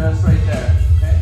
just right there, okay?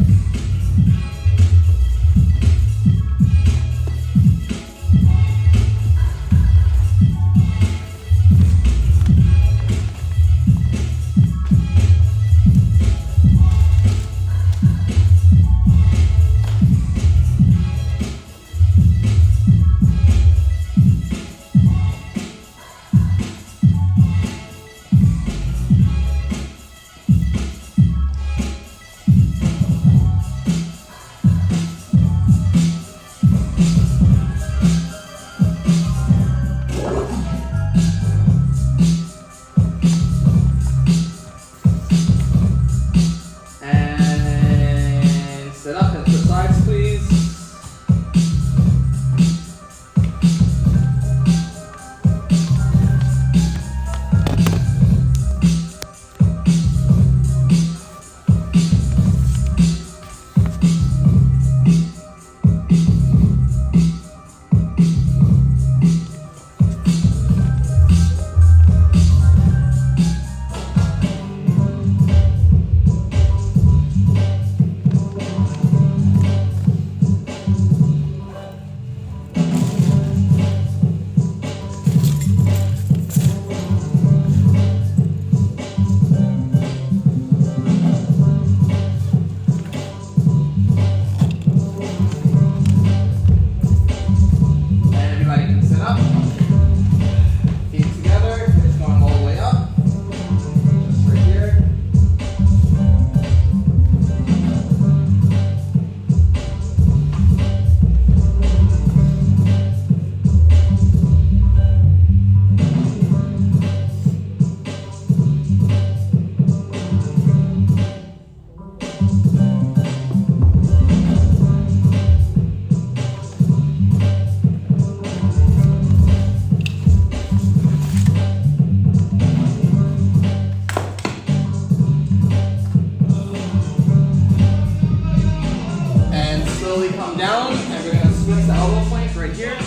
Down, and we're going to switch the elbow points right here.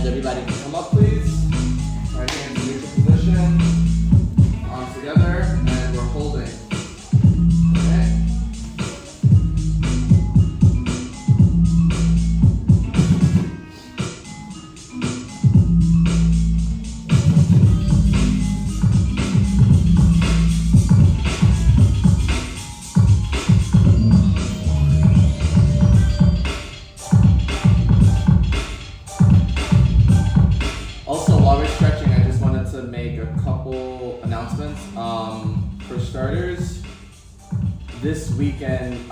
Everybody can come up, please. Right hand in neutral position. Arms together, and we're holding. Okay. Make a couple announcements. For starters, this weekend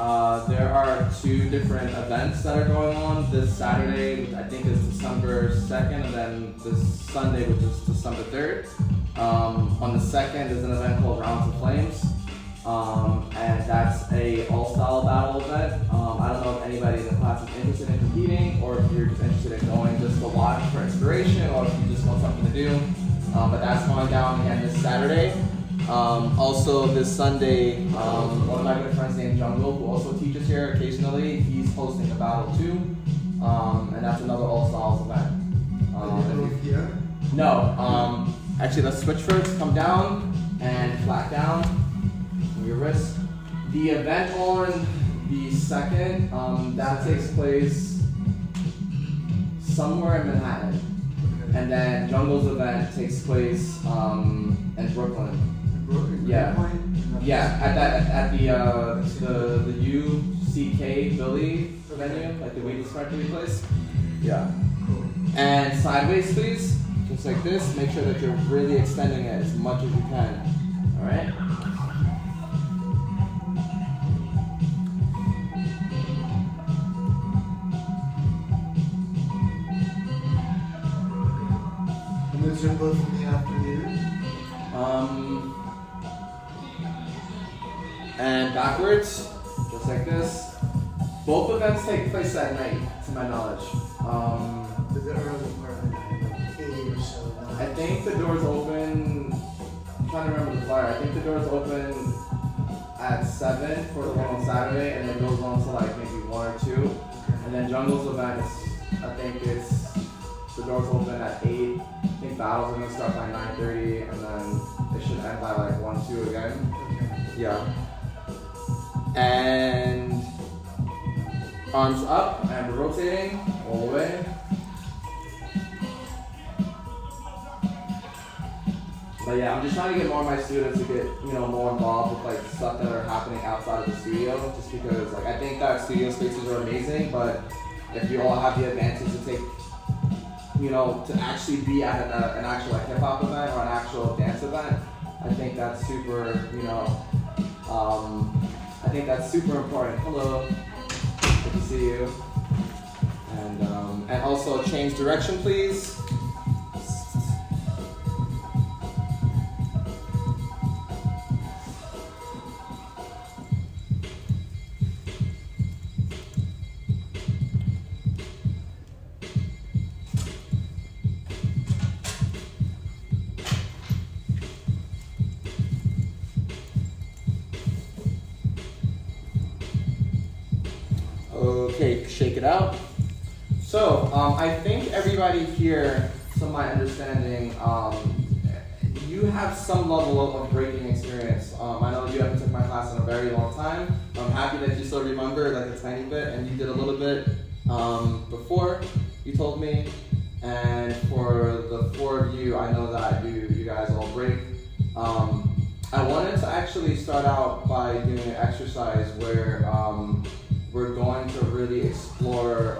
there are 2 different events that are going on. This Saturday, which I think is December 2nd, and then this Sunday, which is December 3rd. On the 2nd is an event called Rounds of Flames, and that's a all-style battle event. I don't know if anybody in the class is interested in competing, or if you're just interested in going just to watch for inspiration, or if you just want something to do. But that's going down again this Saturday. Also this Sunday, one of my good friends named Jungle, who also teaches here occasionally, he's hosting a battle too. And that's another All-Styles event. No, actually let's switch first. Come down and flat down on your wrist. The event on the 2nd, that takes place somewhere in Manhattan. And then Jungle's event takes place in Brooklyn. Yeah, yeah, at the UCK Billy venue, like the weightless factory place. Yeah. And sideways, please, just like this. Make sure that you're really extending it as much as you can. All right. And then both the afternoon. And backwards, just like this. Both events take place at night, to my knowledge. Is it early part of the night, like 8 or so? 9? I think the doors open, I'm trying to remember the flyer, I think the doors open at 7 for the one on Saturday, and then goes on to like maybe 1 or 2. And then Jungle's events, I think the doors open at 8. I think battles are gonna start by 9:30, and then it should end by like 1, 2 again. Okay. Yeah. And arms up and rotating all the way. But yeah, I'm just trying to get more of my students to get, more involved with like stuff that are happening outside of the studio, just because like I think that studio spaces are amazing, but if you all have the advantage to take, to actually be at an actual like hip hop event or an actual dance event, I think that's super, I think that's super important. Hello, good to see you. And also change direction, please. Okay, shake it out. So, I think everybody here, to my understanding, you have some level of breaking experience. I know you haven't took my class in a very long time. I'm happy that you still remember like a tiny bit, and you did a little bit before you told me. And for the 4 of you, I know that you guys all break. I wanted to actually start out by doing an exercise where we're going to really explore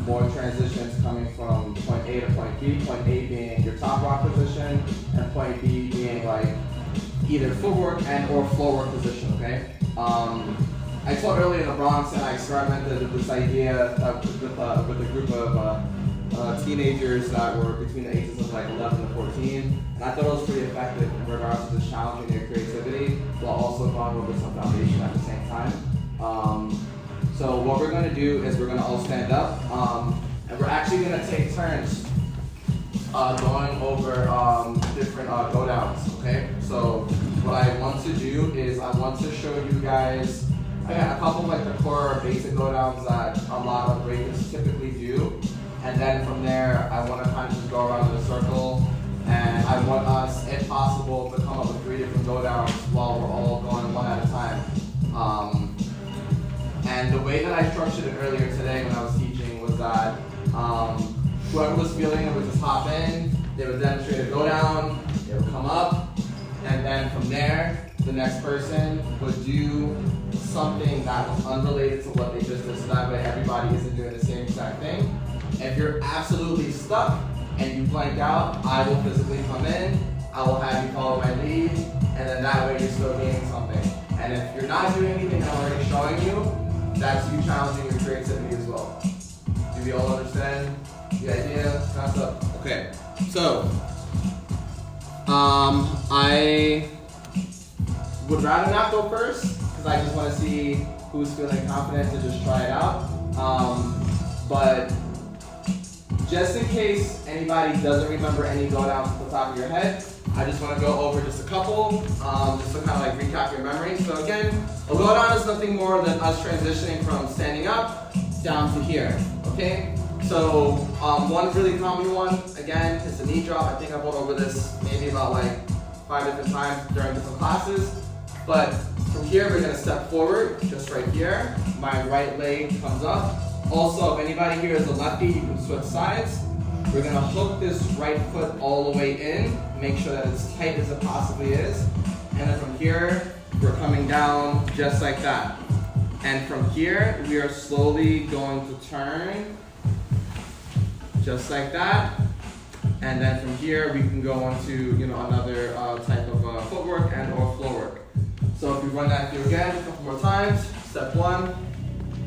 more transitions coming from point A to point B. Point A being your top rock position, and point B being like either footwork and or floor work position, okay? I taught earlier in the Bronx, and I experimented with this idea with a group of teenagers that were between the ages of like 11 to 14, and I thought it was pretty effective in regards to just challenging their creativity while also going over some foundation at the same time. So what we're going to do is we're going to all stand up, and we're actually going to take turns going over different go downs, okay? So what I want to do is I want to show you guys, I got a couple of like the core basic go downs that a lot of breakers typically do, and then from there I want to kind of just go around in a circle, and I want us, if possible, to come up with 3 different go downs while we're all going one at a time. And the way that I structured it earlier today when I was teaching was that whoever was feeling it would just hop in, they would demonstrate a go down, they would come up, and then from there, the next person would do something that was unrelated to what they just did, so that way everybody isn't doing the same exact thing. If you're absolutely stuck and you blank out, I will physically come in, I will have you follow my lead, and then that way you're still gaining something. And if you're not doing anything I'm already showing you, that's you challenging your creativity as well. Do we all understand the idea? Concept? Okay. So, I would rather not go first because I just want to see who's feeling confident to just try it out. But just in case anybody doesn't remember any go downs at the top of your head, I just want to go over just a couple, just to kind of like recap your memory. So again, a go down is nothing more than us transitioning from standing up down to here, okay? So one really common one, again, is the knee drop. I think I've went over this maybe about like 5 different times during different classes. But from here, we're gonna step forward, just right here. My right leg comes up. Also, if anybody here is a lefty, you can switch sides. We're gonna hook this right foot all the way in, make sure that it's tight as it possibly is. And then from here, we're coming down just like that. And from here, we are slowly going to turn, just like that. And then from here, we can go on to another type of footwork and or floor work. So if we run that through again a couple more times, step 1,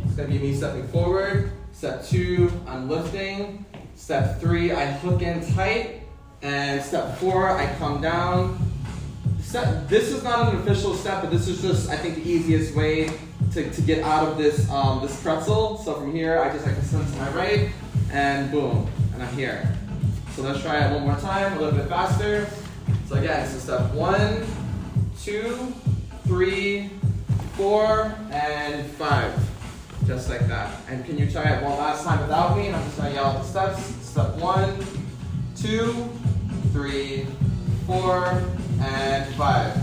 it's gonna be me stepping forward. Step 2, I'm lifting. Step 3, I hook in tight. And step 4, I come down. This is not an official step, but this is just, I think, the easiest way to get out of this, this pretzel. So from here, I just like to spin to my right, and boom, and I'm here. So let's try it one more time, a little bit faster. So again, this is step 1, 2, 3, 4, and 5. Just like that. And can you try it one last time without me? And I'm just gonna yell out the steps. Step 1, 2, 3, 4, and 5.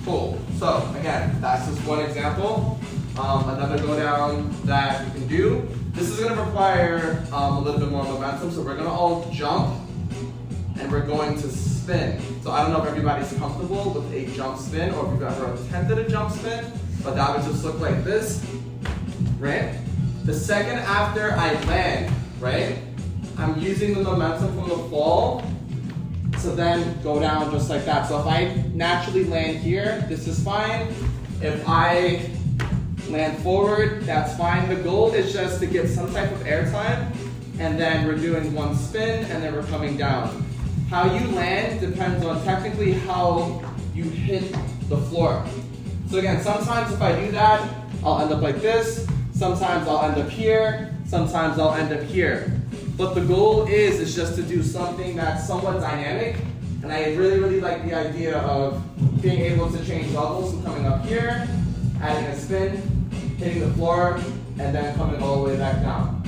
Cool. So again, that's just one example. Another go down that you can do. This is going to require a little bit more momentum. So we're going to all jump and we're going to spin. So I don't know if everybody's comfortable with a jump spin or if you've ever attempted a jump spin, but that would just look like this, right? The second after I land, right, I'm using the momentum from the fall to then go down just like that. So if I naturally land here, this is fine. If I land forward, that's fine. The goal is just to get some type of air time, and then we're doing one spin, and then we're coming down. How you land depends on technically how you hit the floor. So again, sometimes if I do that, I'll end up like this. Sometimes I'll end up here. Sometimes I'll end up here. But the goal is just to do something that's somewhat dynamic. And I really like the idea of being able to change levels and coming up here, adding a spin, hitting the floor, and then coming all the way back down.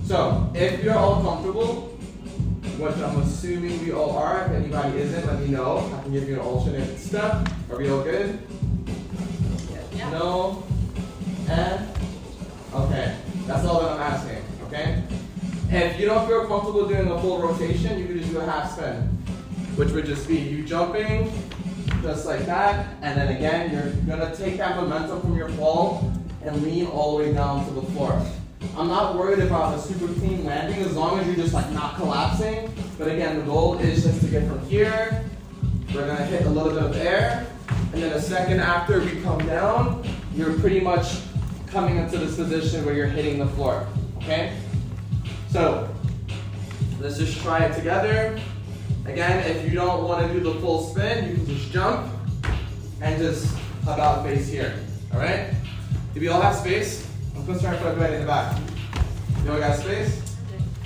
So if you're all comfortable, which I'm assuming we all are, if anybody isn't, let me know. I can give you an alternate step. Are we all good? Yeah. No? And? Okay. That's all that I'm asking, okay? If you don't feel comfortable doing a full rotation, you can just do a half spin, which would just be you jumping just like that, and then again, you're gonna take that momentum from your fall and lean all the way down to the floor. I'm not worried about a super clean landing as long as you're just like not collapsing. But again, the goal is just to get from here. We're gonna hit a little bit of air, and then a second after we come down, you're pretty much coming into this position where you're hitting the floor, okay? So, let's just try it together. Again, if you don't want to do the full spin, you can just jump and just about face here, all right? Do we all have space? I'm going to start putting right in the back. You all got space?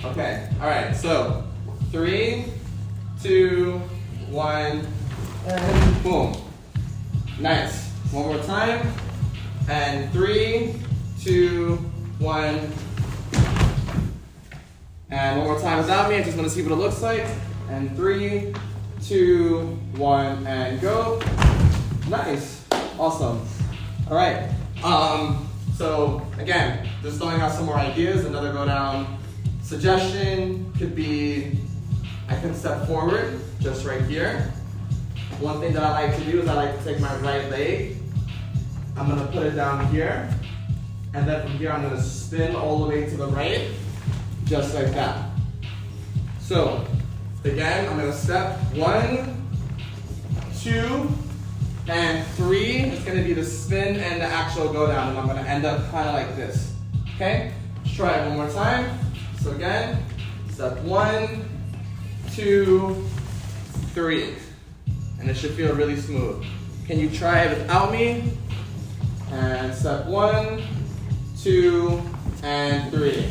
Okay, all right, so 3, 2, 1, and boom. Nice. One more time. And 3, 2, 1. And one more time without me. I just want to see what it looks like. And 3, 2, 1, and go. Nice. Awesome. All right. So again, just throwing out some more ideas. Another go down suggestion could be I can step forward just right here. One thing that I like to do is I like to take my right leg. I'm going to put it down here. And then from here, I'm going to spin all the way to the right, just like that. So again, I'm going to step 1, 2, and 3. It's going to be the spin and the actual go down, and I'm going to end up kind of like this. Okay? Let's try it one more time. So again, step 1, 2, 3. And it should feel really smooth. Can you try it without me? And step 1, 2, and 3.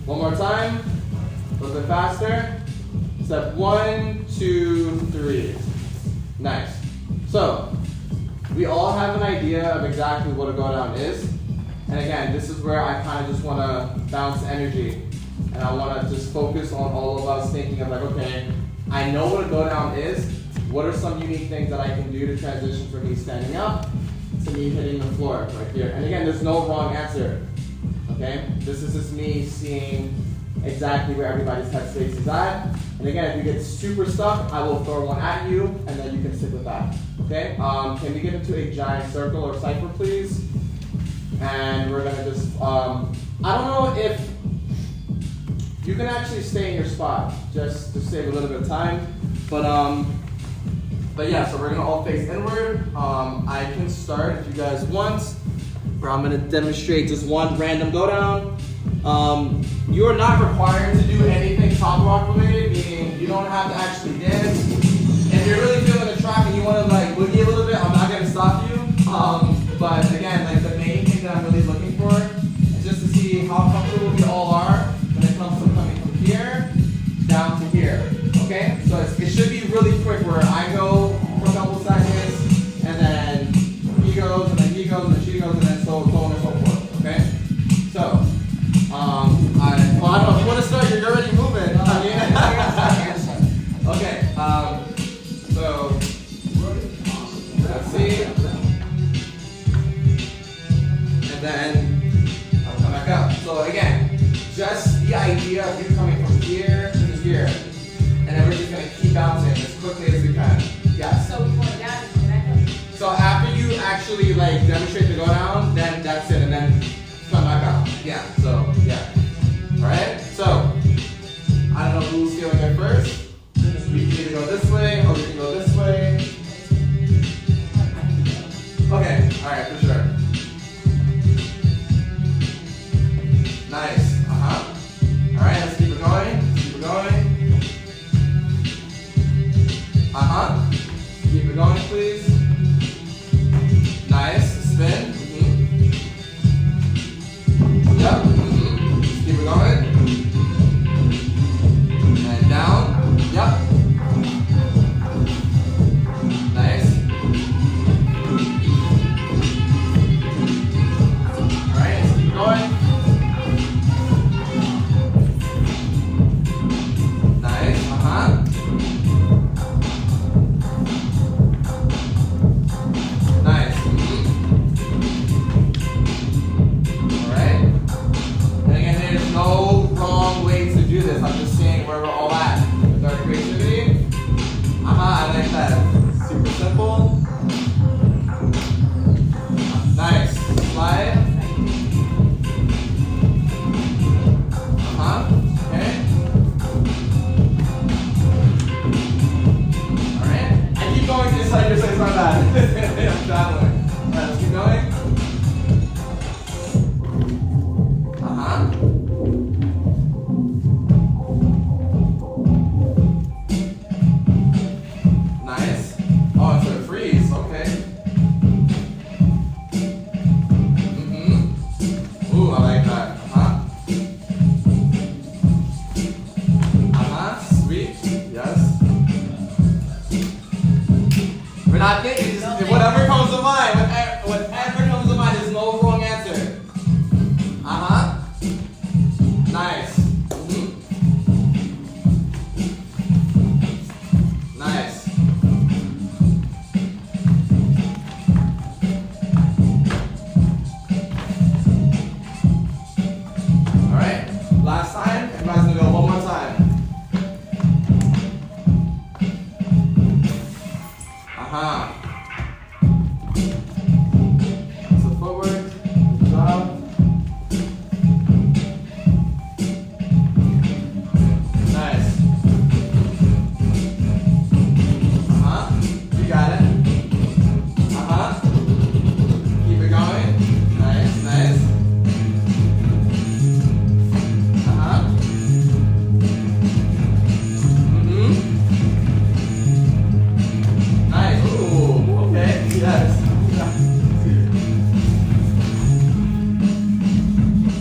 One more time. A little bit faster. Step 1, 2, 3. Nice. So, we all have an idea of exactly what a go down is. And again, this is where I kind of just want to bounce energy. And I want to just focus on all of us thinking of like, okay, I know what a go down is. What are some unique things that I can do to transition from me standing up to me hitting the floor right here? And again, there's no wrong answer. Okay? This is just me seeing exactly where everybody's headspace is at. And again, if you get super stuck, I will throw one at you, and then you can stick with that. Okay? Can we get into a giant circle or cipher, please? And we're gonna just, I don't know if you can actually stay in your spot, just to save a little bit of time. But yeah, so we're gonna all face inward. I can start if you guys want, where I'm gonna demonstrate just one random go down. You are not required to do anything top rock related, meaning You don't have to actually dance. If you're really feeling the track and you want to like boogie a little bit, I'm not gonna stop you. But again, like the main thing that I'm really looking for is just to see how comfortable we all are when it comes to coming from here down to here. Okay? So it should be really quick where I go for a couple seconds and then he goes and then he goes and then she goes and then so on and so forth. Okay? So I don't know if you want to start, you're already moving. I mean, okay. So let's see. And then I'll come back up. So again, just the idea of you coming from here to here, and then we're just gonna keep bouncing as quickly as we can. Yes. So we go down and come back up. So after you actually like demonstrate the go down, then that's it, and then come back up. Yeah. So yeah. All right. So I don't know who's feeling it first. We can either go this way or we can go this way. Okay. All right. For sure. Nice. All right. Let's keep it going. Keep it going. Keep it going, please. Nice. Spin. Yep. Keep it going. And down. Yep. Nice. All right. Let's keep it going. I'm just seeing where we're all at with our creativity. I like that. Super simple. Nice. Slide. Okay. Alright. I keep going this side, your side's not bad. I'm traveling. Alright, let's keep going. We're not thinking, just whatever comes to mind. Whatever comes to mind, there's no wrong answer. Nice. Nice. Alright, last time. Everybody's gonna go one more time. So forward, good job. Nice. You got it. Keep it going. Nice, nice. Nice. Ooh, okay. Yes.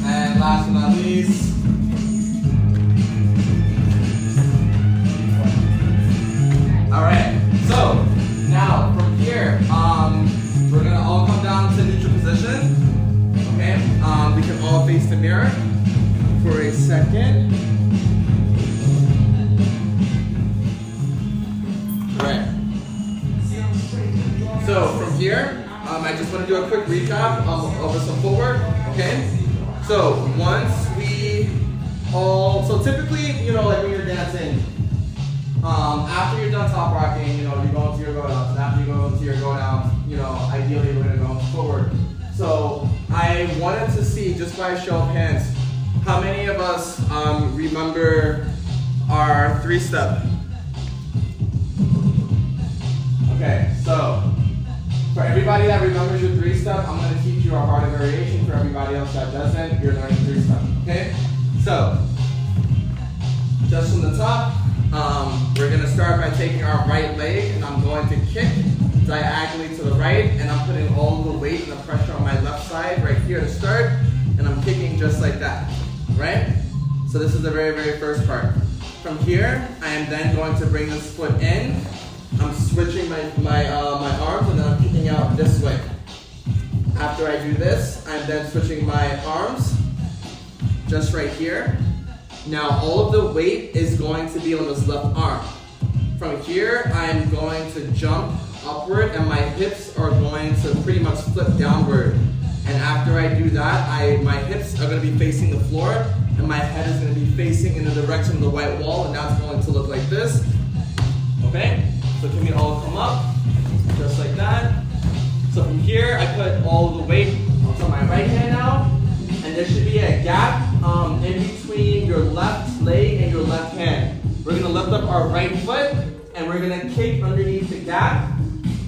And last but not least. Alright. So now from here, we're gonna all come down to neutral position. Okay? We can all face the mirror for a second. Alright. So from here, I just want to do a quick recap of some footwork, okay? So once we all, so typically, you know, like when you're dancing, after you're done top rocking, you know, you go into your go downs, and after you go into your go downs, you know, ideally we're gonna go forward. So I wanted to see, just by a show of hands, how many of us remember our 3-step? Okay, so for everybody that remembers your 3-step, I'm going to teach you a harder variation. For everybody else that doesn't, you're learning 3-step. Okay? So, just from the top, We're gonna start by taking our right leg and I'm going to kick diagonally to the right, and I'm putting all the weight and the pressure on my left side right here to start, and I'm kicking just like that, right? So this is the very, very first part. From here, I am then going to bring this foot in. I'm switching my arms, and then I'm kicking out this way. After I do this, I'm then switching my arms just right here. Now all of the weight is going to be on this left arm. From here, I'm going to jump upward, and my hips are going to pretty much flip downward. And after I do that, my hips are going to be facing the floor, and my head is going to be facing in the direction of the white wall, and that's going to look like this. Okay? So can we all come up, just like that. So from here, I put all the weight onto my right hand now, and there should be a gap in between your left leg and your left hand. We're going to lift up our right foot, and we're going to kick underneath the gap.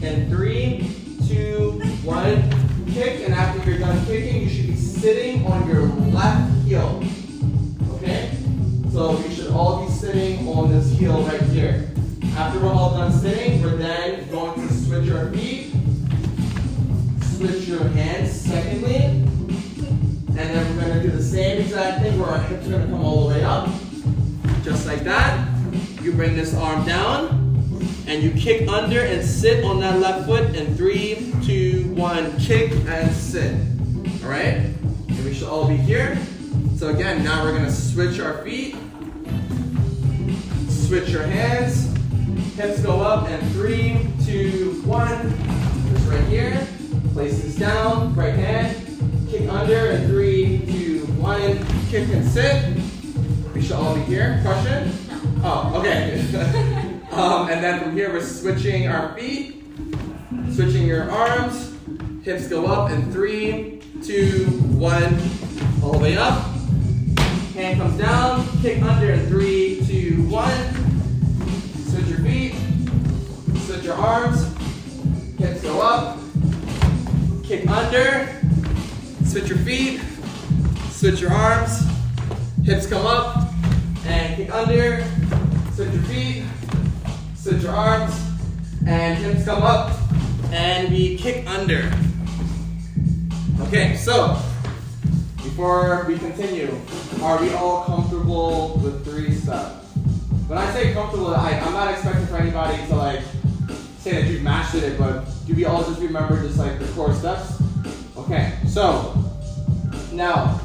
And 3, 2, 1, kick. And after you're done kicking, you should be sitting on your left heel. Okay? So you should all be sitting on this heel right here. After we're all done sitting, we're then going to switch our feet, switch your hands secondly, and then we're going to do the same exact thing where our hips are going to come all the way up, just like that. You bring this arm down, and you kick under and sit on that left foot, and 3, 2, 1, kick and sit. All right? And we should all be here. So again, now we're going to switch our feet, switch your hands, hips go up, and 3, 2, 1, just right here. Place this down, right hand, kick under, and 3, 2, 1, kick and sit. We should all be here. Question? Oh, okay. And then from here, we're switching our feet, switching your arms, hips go up, and 3, 2, 1, all the way up. Hand comes down, kick under, and 3, 2, 1. Switch your feet, switch your arms, hips go up, kick under, switch your feet, switch your arms, hips come up, and kick under, switch your feet, switch your arms, and hips come up, and we kick under. Okay, so before we continue, are we all comfortable with 3 steps? When I say comfortable, I'm not expecting for anybody to like say that you've mastered it, but do we all just remember just like the core steps? Okay, so now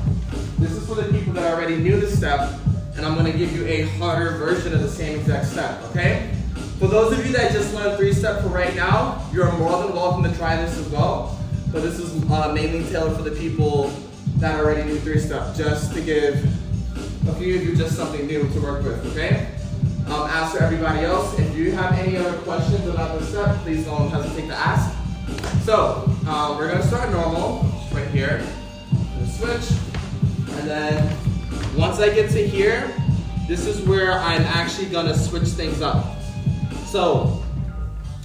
this is for the people that already knew the step, and I'm going to give you a harder version of the same exact step, okay? For those of you that just learned 3-step for right now, you're more than welcome to try this as well, but this is mainly tailored for the people that already knew 3-step, just to give a few of you just something new to work with, okay? As for everybody else, if you have any other questions about this step, please don't hesitate to ask. So, we're going to start normal, just right here. Switch, and then once I get to here, this is where I'm actually going to switch things up. So,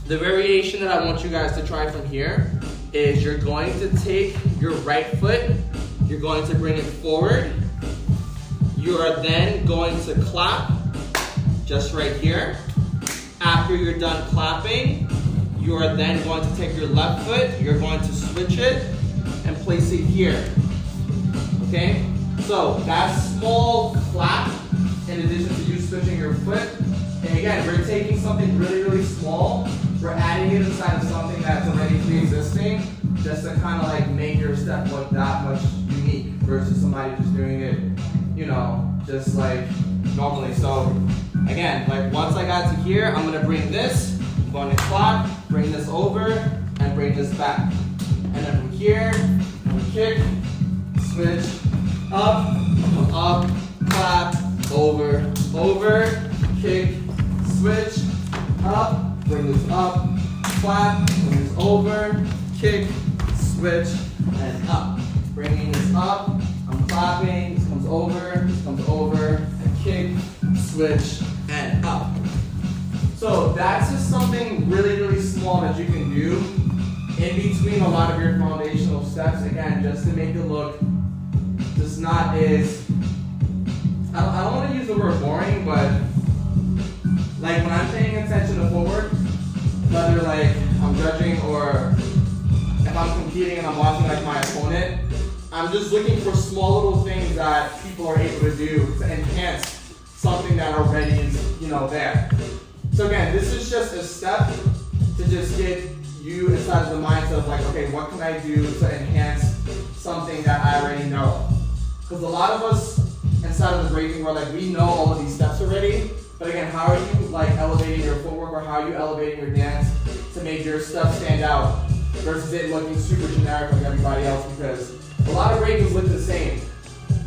the variation that I want you guys to try from here is you're going to take your right foot, you're going to bring it forward, you are then going to clap, just right here. After you're done clapping, you are then going to take your left foot, you're going to switch it and place it here. Okay? So that small clap, in addition to you switching your foot, and again, we're taking something really, really small, we're adding it inside of something that's already pre-existing, just to kind of like make your step look that much unique versus somebody just doing it, you know, just like normally. So again, like once I got to here, I'm gonna bring this, I'm going to clap, bring this over, and bring this back. And then from here, I'm gonna kick, switch, up, clap, over, kick, switch, up, bring this up, clap, bring this over, kick, switch, and up. Bringing this up, I'm clapping, this comes over, and kick, switch, and up. So that's just something really, really small that you can do in between a lot of your foundational steps. Again, just to make it look just not as, I don't want to use the word boring, but like when I'm paying attention to footwork, whether like I'm judging or if I'm competing and I'm watching like my opponent, I'm just looking for small little things that people are able to do to enhance something that already is, there. So again, this is just a step to just get you inside of the mindset of like, okay, what can I do to enhance something that I already know? Because a lot of us inside of the breaking world, like we know all of these steps already, but again, how are you like elevating your footwork or how are you elevating your dance to make your stuff stand out versus it looking super generic like everybody else? Because a lot of breakers look the same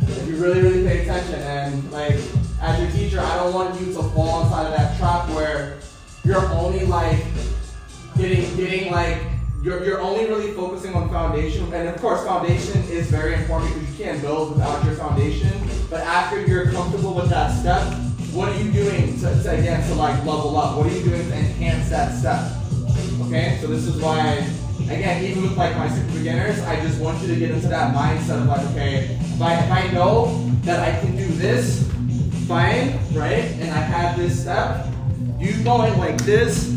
if you really, really pay attention. And like as your teacher, I don't want you to fall inside of that trap where you're only like getting like you're only really focusing on foundation. And of course, foundation is very important because you can't build without your foundation. But after you're comfortable with that step, what are you doing to like level up? What are you doing to enhance that step? Okay, so this is why, again, even with like my super beginners, I just want you to get into that mindset of like, okay, if I know that I can do this, fine, right? And I have this step, you going like this,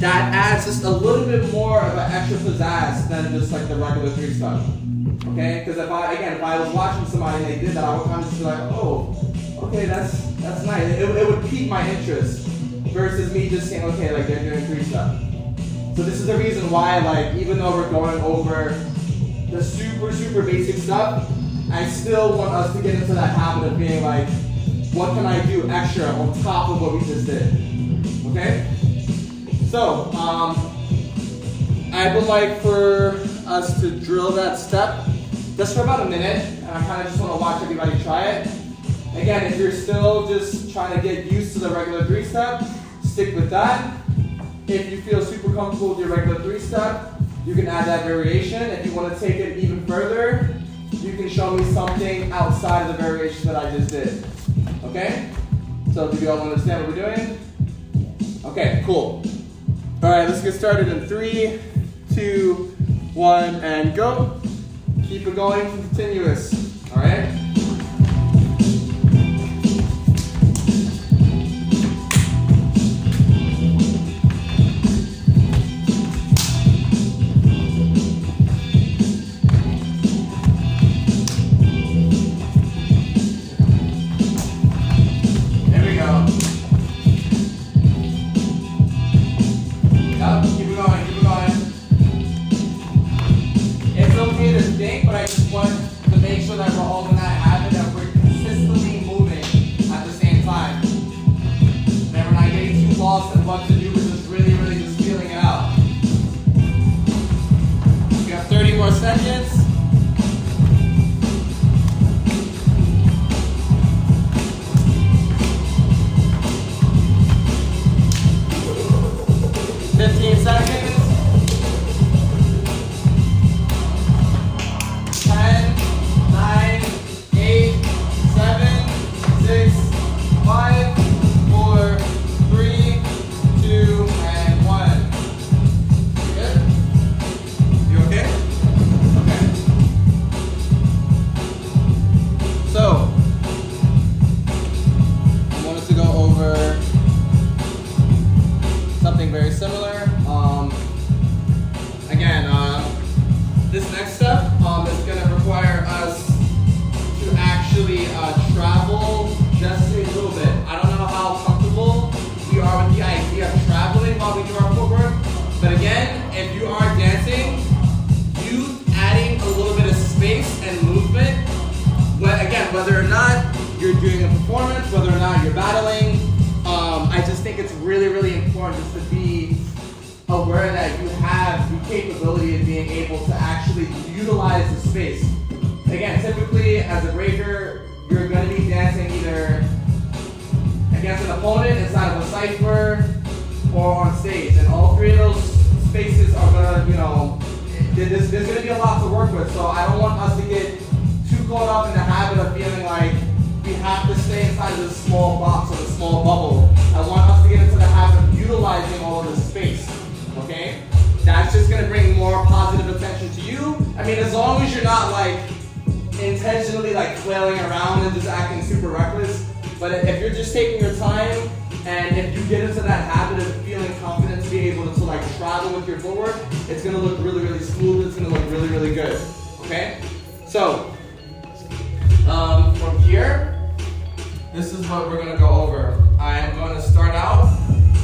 that adds just a little bit more of an extra pizzazz than just like the regular 3 stuff. Okay? Because if I was watching somebody and they did that, I would kind of just be like, oh, okay, that's nice. It would pique my interest versus me just saying, okay, like they're doing 3 stuff. So this is the reason why, like, even though we're going over the super, super basic stuff, I still want us to get into that habit of being like, what can I do extra on top of what we just did? Okay? So, I would like for us to drill that step just for about a minute, and I kind of just want to watch everybody try it. Again, if you're still just trying to get used to the regular 3-step, stick with that. If you feel super comfortable with your regular 3-step, you can add that variation. If you want to take it even further, you can show me something outside of the variation that I just did. Okay? So, do you all understand what we're doing? Okay, cool. All right, let's get started in 3, 2, 1, and go. Keep it going continuous. All right? And what to do is just really, really just feeling it out. We have 30 more seconds. This next step is going to require us to actually travel just a little bit. I don't know how comfortable we are with the idea of traveling while we do our footwork, but again, if you are dancing, you adding a little bit of space and movement, whether or not you're doing a performance, whether or not you're battling, I just think it's really, really important just to be aware that you have the capability of being able to actually utilize the space. Again, typically as a breaker, you're going to be dancing either against an opponent inside of a cipher or on stage, and all three of those spaces are going to, there's going to be a lot to work with. So I don't want us to get too caught up in the habit of feeling like we have to stay inside of this small box or this small bubble. I want us to get into the habit of utilizing all of this space. Okay? That's just going to bring more positive attention to you. I mean, as long as you're not like intentionally like flailing around and just acting super reckless. But if you're just taking your time, and if you get into that habit of feeling confident to be able to like travel with your footwork, it's gonna look really, really smooth. It's gonna look really, really good. Okay? So, from here, this is what we're gonna go over. I am going to start out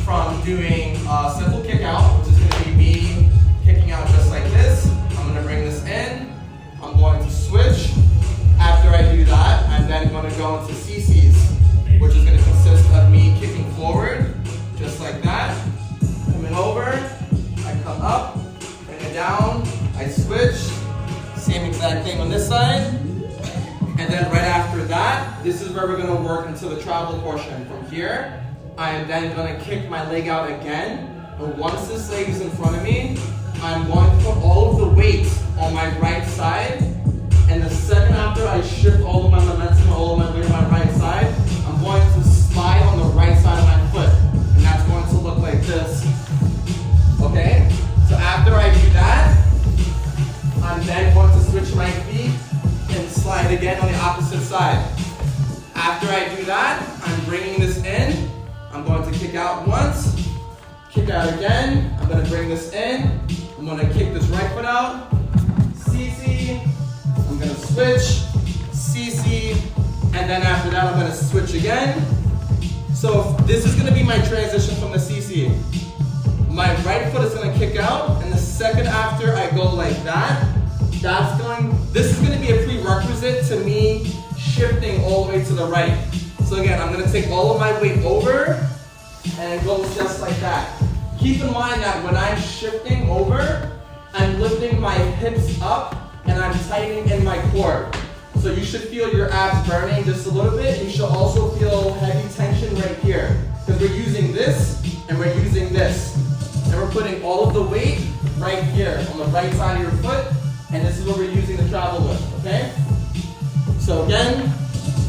from doing a simple kick out, which is gonna be me kicking out just like this. I'm gonna bring this in. I'm going to switch. After I do that, I'm then going to go into CCs, which is going to consist of me kicking forward, just like that. Coming over, I come up, bring it down, I switch. Same exact thing on this side. And then right after that, this is where we're going to work into the travel portion. From here, I am then going to kick my leg out again. And once this leg is in front of me, I'm going to put all of the weight on my right side. And the second after I shift all of my momentum, all of my weight on my right side, I'm going to slide on the right side of my foot. And that's going to look like this. Okay? So after I do that, I'm then going to switch my feet and slide again on the opposite side. After I do that, I'm bringing this in. I'm going to kick out once, kick out again. I'm going to bring this in. I'm going to kick this right foot out. CC. I'm going to switch. CC. And then after that, I'm going to switch again. So this is going to be my transition from the CC. My right foot is going to kick out. And the second after I go like that, this is going to be a prerequisite to me shifting all the way to the right. So again, I'm going to take all of my weight over and it goes just like that. Keep in mind that when I'm shifting over, I'm lifting my hips up and I'm tightening in my core. So you should feel your abs burning just a little bit. You should also feel heavy tension right here. Because we're using this and we're using this. And we're putting all of the weight right here on the right side of your foot. And this is what we're using the travel with, okay? So again,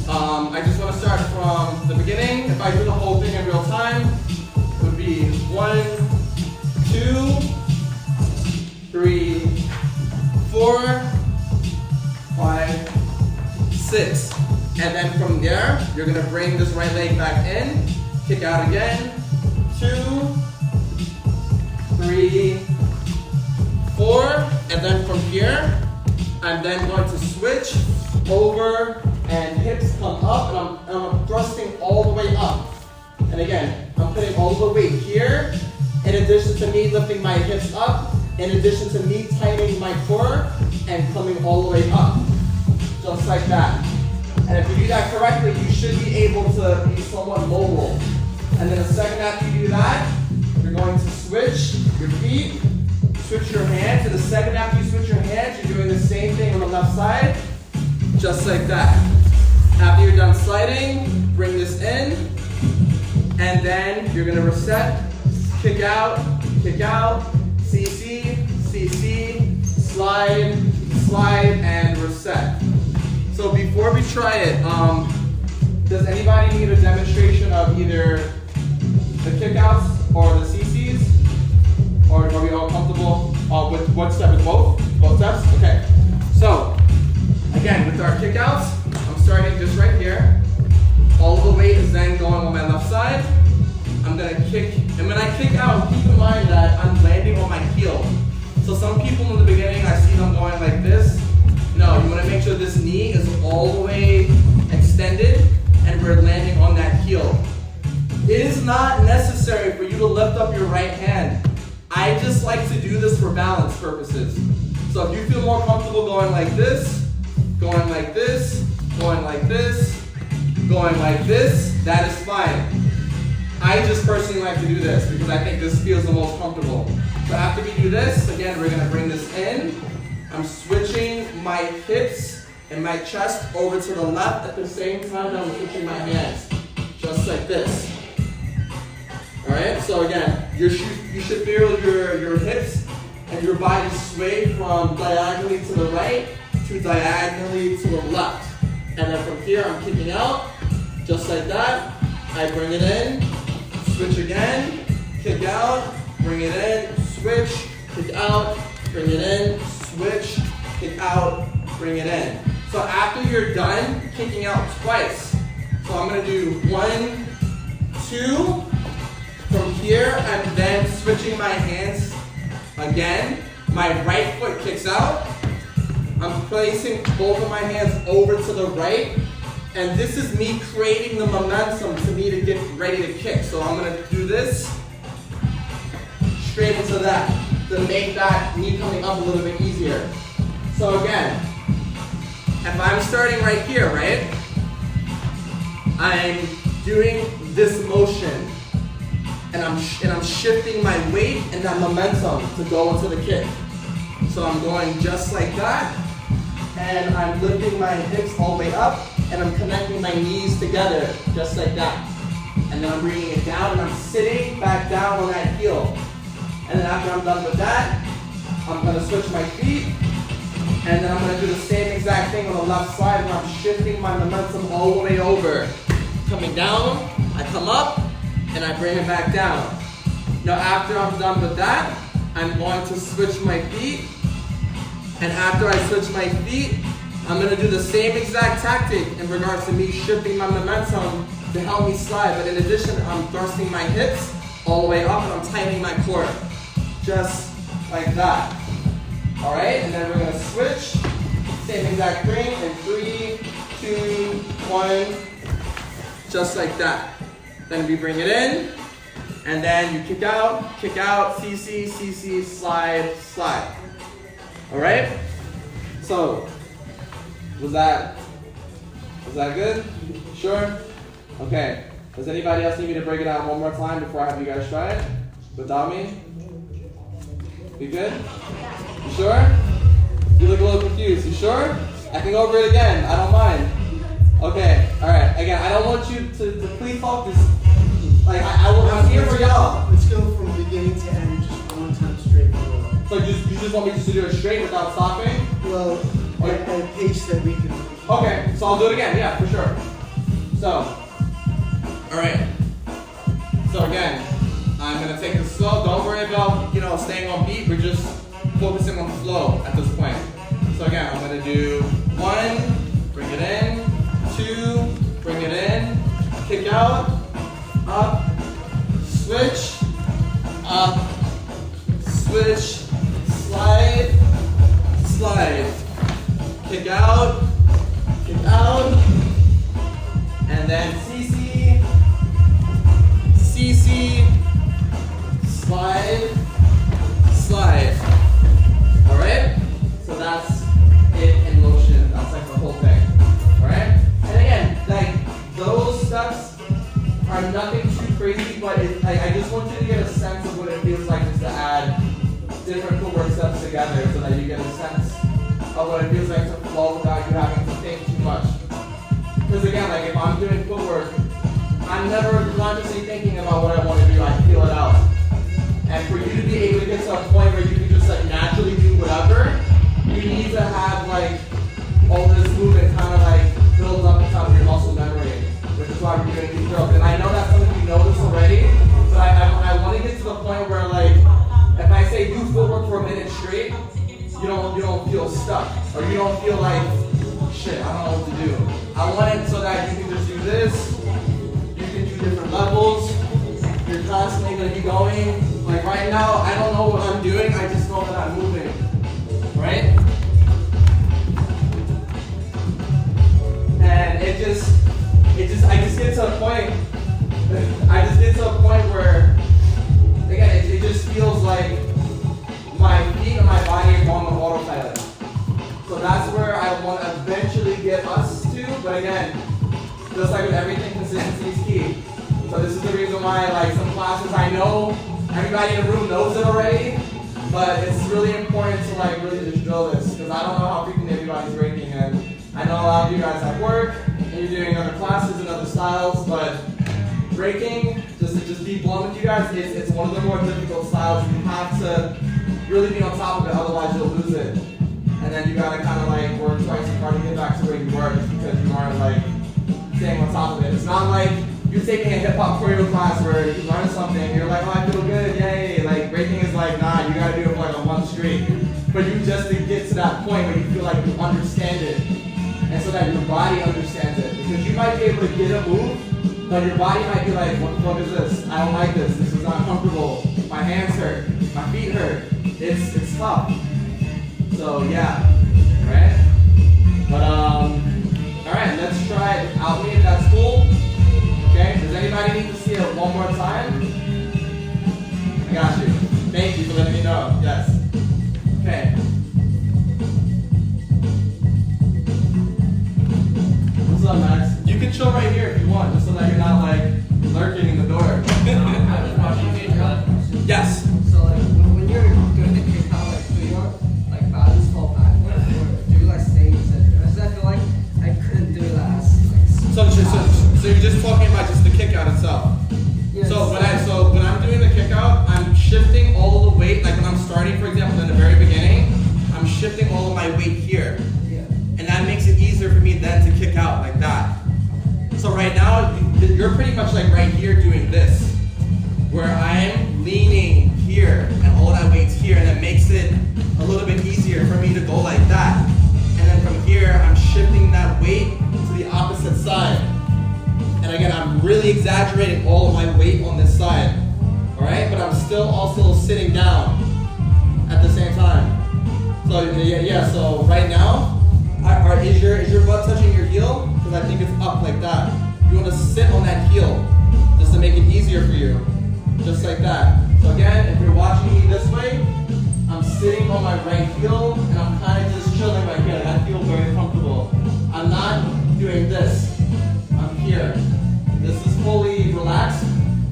I just want to start from the beginning. If I do the whole thing in real time, it would be 1, 2, 3, 4, 5, 6. And then from there, you're going to bring this right leg back in, kick out again, 2, 3, 4. And then from here, I'm then going to switch over and hips come up and I'm thrusting all the way up. And again, I'm putting all the weight here in addition to me lifting my hips up, in addition to me tightening my core and coming all the way up. Just like that. And if you do that correctly, you should be able to be somewhat mobile. And then the second after you do that, you're going to switch your feet, switch your hands. And the second after you switch your hands, you're doing the same thing on the left side. Just like that. After you're done sliding, bring this in, and then you're gonna reset, kick out, CC, CC, slide, slide, and reset. So before we try it, does anybody need a demonstration of either the kickouts or the CCs? Or are we all comfortable with what step is both? Both steps? Okay. So, again, with our kickouts, I'm starting just right here. All the weight is then going on my left side. I'm gonna kick, and when I kick out, keep in mind that I'm landing on my heel. So some people in the beginning, I see them going like this. No, you wanna make sure this knee is all the way extended and we're landing on that heel. It is not necessary for you to lift up your right hand. I just like to do this for balance purposes. So if you feel more comfortable going like this, going like this, going like this, going like this, that is fine. I just personally like to do this because I think this feels the most comfortable. So after we do this, again, we're gonna bring this in. I'm switching my hips and my chest over to the left at the same time that I'm switching my hands, just like this. All right, so again, you should feel your hips and your body sway from diagonally to the right to diagonally to the left. And then from here, I'm kicking out, just like that. I bring it in, switch again, kick out, bring it in, switch, kick out, bring it in, switch, kick out, bring it in. So after you're done kicking out twice, so I'm gonna do 1, 2 from here, and then switching my hands again. My right foot kicks out. I'm placing both of my hands over to the right, and this is me creating the momentum to me to get ready to kick. So I'm gonna do this straight into that to make that me coming up a little bit easier. So again, if I'm starting right here, right, I'm doing this motion, and I'm shifting my weight and that momentum to go into the kick. So I'm going just like that, and I'm lifting my hips all the way up, and I'm connecting my knees together, just like that. And then I'm bringing it down, and I'm sitting back down on that heel. And then after I'm done with that, I'm gonna switch my feet, and then I'm gonna do the same exact thing on the left side, where I'm shifting my momentum all the way over. Coming down, I come up, and I bring it back down. Now after I'm done with that, I'm going to switch my feet, and after I switch my feet, I'm gonna do the same exact tactic in regards to me shifting my momentum to help me slide, but in addition, I'm thrusting my hips all the way up, and I'm tightening my core, just like that. All right, and then we're gonna switch, same exact thing in 3, 2, 1, just like that. Then we bring it in, and then you kick out, CC, CC, slide, slide. All right? So, was that good? Sure? Okay. Does anybody else need me to break it out one more time before I have you guys try it? Without me? You good? You sure? You look a little confused. You sure? I can go over it again. I don't mind. Okay. All right. Again, I don't want you to please focus. Like I'm here for y'all. Let's go from beginning to end, just one time straight. So you just want me to do it straight without stopping? Well, at a pace that we can. Okay. So I'll do it again. Yeah, for sure. So, all right. So again, I'm gonna take this slow. Don't worry about staying on beat. We're just focusing on flow at this point. So again, I'm gonna do 1, bring it in, 2, bring it in, kick out, up, switch, up, switch, slide, slide, kick out, and then CC, CC, slide, slide. All right? So that's it in motion. That's like the whole thing. All right? And again, like those steps are nothing too crazy, but I just want you to get a sense of what it feels like just to add different footwork steps together so that you get a sense of what it feels like to flow without you having to think too much. Because again, like if I'm doing footwork, I'm never consciously thinking about what I want to do. I feel it out. And for you to be able to get to a point where you can just like naturally do whatever, you need to have like all this movement kind of like build up inside of your muscle memory, which is why we're doing these drills. And I know that's something you know this already, but I want to get to the point where like if I say do footwork for a minute straight, you don't feel stuck or you don't feel like shit, I don't know what to do. I want it so that you can just do this, you can do different levels, you're constantly going to be going. Like right now, I don't know what I'm doing, I just know that I'm moving, right? And I just get to a point where, again, it just feels like my feet and my body are going on autopilot. So that's where I want to eventually get us to, but again, just like with everything, consistency is key. So this is the reason why, like some classes, I know everybody in the room knows it already, but it's really important to like really just drill this because I don't know how frequently everybody's breaking, and I know a lot of you guys have work and you're doing other classes and other styles, but breaking, just to be blunt with you guys, it's one of the more difficult styles. You have to really be on top of it, otherwise you'll lose it. And then you gotta kind of like work twice as hard to get back to where you were just because you aren't like staying on top of it. It's not like you're taking a hip hop choreo class where you learn something and you're like, oh, I feel good, yay. Like breaking is like, nah, you gotta do it for like a month straight. But you just to get to that point where you feel like you understand it. so that your body understands it. Because you might be able to get a move, but your body might be like, what the fuck is this? I don't like this. This is not comfortable. My hands hurt. My feet hurt. It's tough. So yeah, right? But alright, let's try it without me if that's cool. Okay, does anybody need to see it one more time? I got you. Thank you for letting me know. Yes. Okay. What's up, Max? You can chill right here if you want, just so that you're not like lurking in the door. Yes. So like when you're doing the kick out, like do your like bodies fall backward or do you like stay in center? Because I feel like I couldn't do that. So you're just talking about just the kick out itself. Yes. So when I'm doing the kick out, I'm shifting all the weight. Like when I'm starting, for example, in the very beginning, I'm shifting all of my weight here, Yeah. and that makes it easier for me then to kick out like that. So right now, you're pretty much like right here doing this, where I'm leaning here and all that weight's here, and it makes it a little bit easier for me to go like that. And then from here, I'm shifting that weight to the opposite side. And again, I'm really exaggerating all of my weight on this side, all right? But I'm still also sitting down at the same time. So yeah. So right now, is your butt touching your heel? Because I think it's up like that. You want to sit on that heel just to make it easier for you, just like that. So again, if you're watching me this way, I'm sitting on my right heel and I'm kind of just chilling right here. I feel very comfortable. I'm not doing this. I'm here. This is fully relaxed,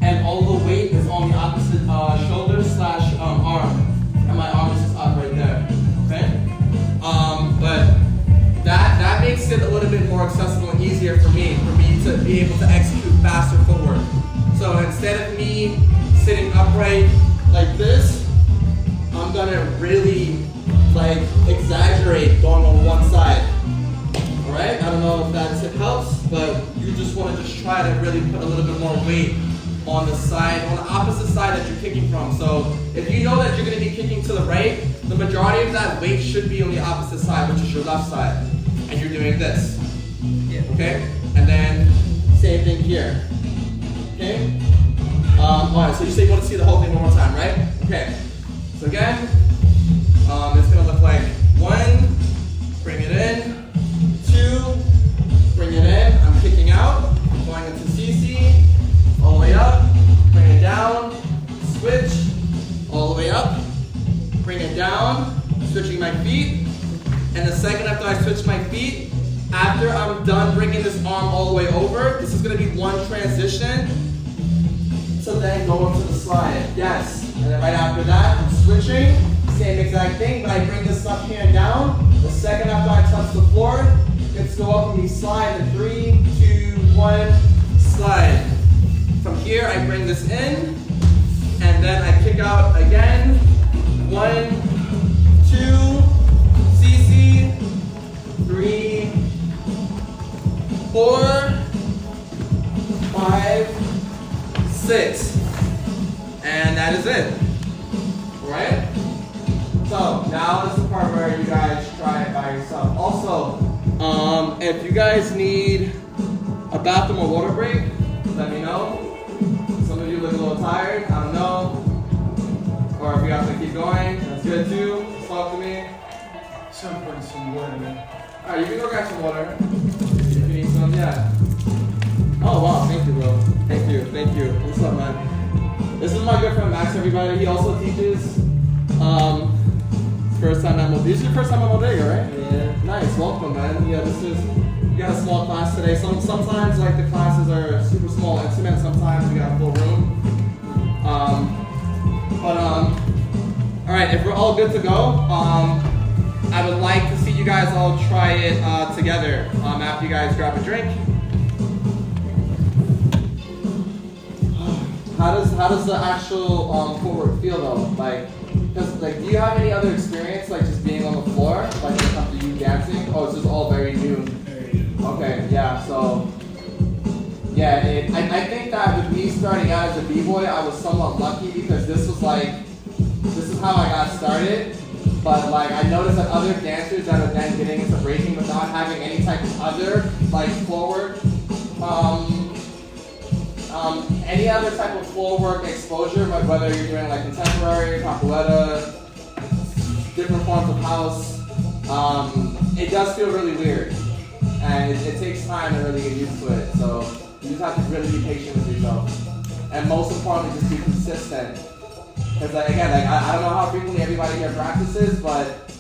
and all the weight is on the opposite shoulder slash arm, and my arm is just up right there. Okay. But that makes it a little bit more accessible and easier for me to be able to execute faster footwork. So instead of me sitting upright like this, I'm gonna really like exaggerate going on one side. Alright, I don't know if that tip helps, but you just want to just try to really put a little bit more weight on the side, on the opposite side that you're kicking from. So if you know that you're going to be kicking to the right, the majority of that weight should be on the opposite side, which is your left side. And you're doing this. Okay? And then same thing here. Okay? Alright, so you say you want to see the whole thing one more time, right? Okay. So again, it's going to look like 1, bring it in, 2, bring it in, I'm kicking out, going into CC, all the way up, bring it down, switch, all the way up, bring it down, switching my feet, and the second after I switch my feet, after I'm done bringing this arm all the way over, this is going to be one transition, so then go into the slide, yes, and then right after that, I'm switching, same exact thing, but I bring this left hand down, the second after I touch the floor, let's go up and we slide in 3, 2, 1, slide. From here, I bring this in, and then I kick out again. 1, 2, CC, 3, 4, 5, 6. And that is it. Alright? So, now is the part where you guys try it by yourself. Also, if you guys need a bathroom or water break, let me know. Some of you look a little tired, I don't know. Or if you guys want to keep going, that's good too. Just talk to me. Some water, man. Alright, you can go grab some water. If you need some, yeah. Oh wow, thank you, bro. Thank you. What's up, man? This is my good friend Max, everybody. He also teaches. First time at Modega. This is your first time at Modega, right? Yeah. Nice, welcome, man. Yeah, we got a small class today. Sometimes like the classes are super small, intimate. Sometimes we got a full room. All right, if we're all good to go, I would like to see you guys all try it together after you guys grab a drink. How does the actual footwork feel though? Like, do you have any other experience like just being on the floor, like when it comes to you dancing? Oh, it's just all very new. Okay, yeah. So, yeah, I think that with me starting out as a b-boy, I was somewhat lucky because this is how I got started. But like I noticed that other dancers that are then getting into breaking without having any type of other like forward, any other type of floor work exposure, like whether you're doing like contemporary, capoeira, different forms of house, it does feel really weird. And it takes time to really get used to it. So you just have to really be patient with yourself. And most importantly, just be consistent. Because like, again, like I don't know how frequently everybody here practices, but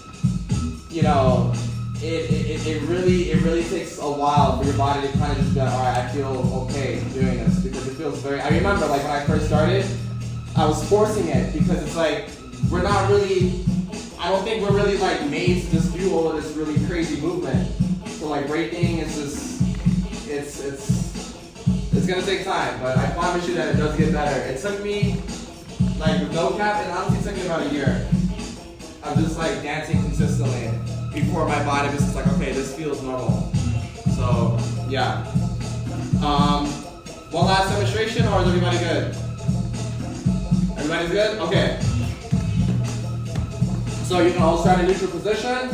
you know, it really takes a while for your body to kind of just be like, all right, I feel okay doing this, because it feels very. I remember like when I first started, I was forcing it because it's like we're not really. I don't think we're really like made to just do all of this really crazy movement. So like breaking is just it's gonna take time, but I promise you that it does get better. It took me like with no cap, it honestly took me about a year of just like dancing consistently before my body was just like, okay, this feels normal. So yeah. One last demonstration, or is everybody good? Everybody's good? Okay. So you can all start in neutral position.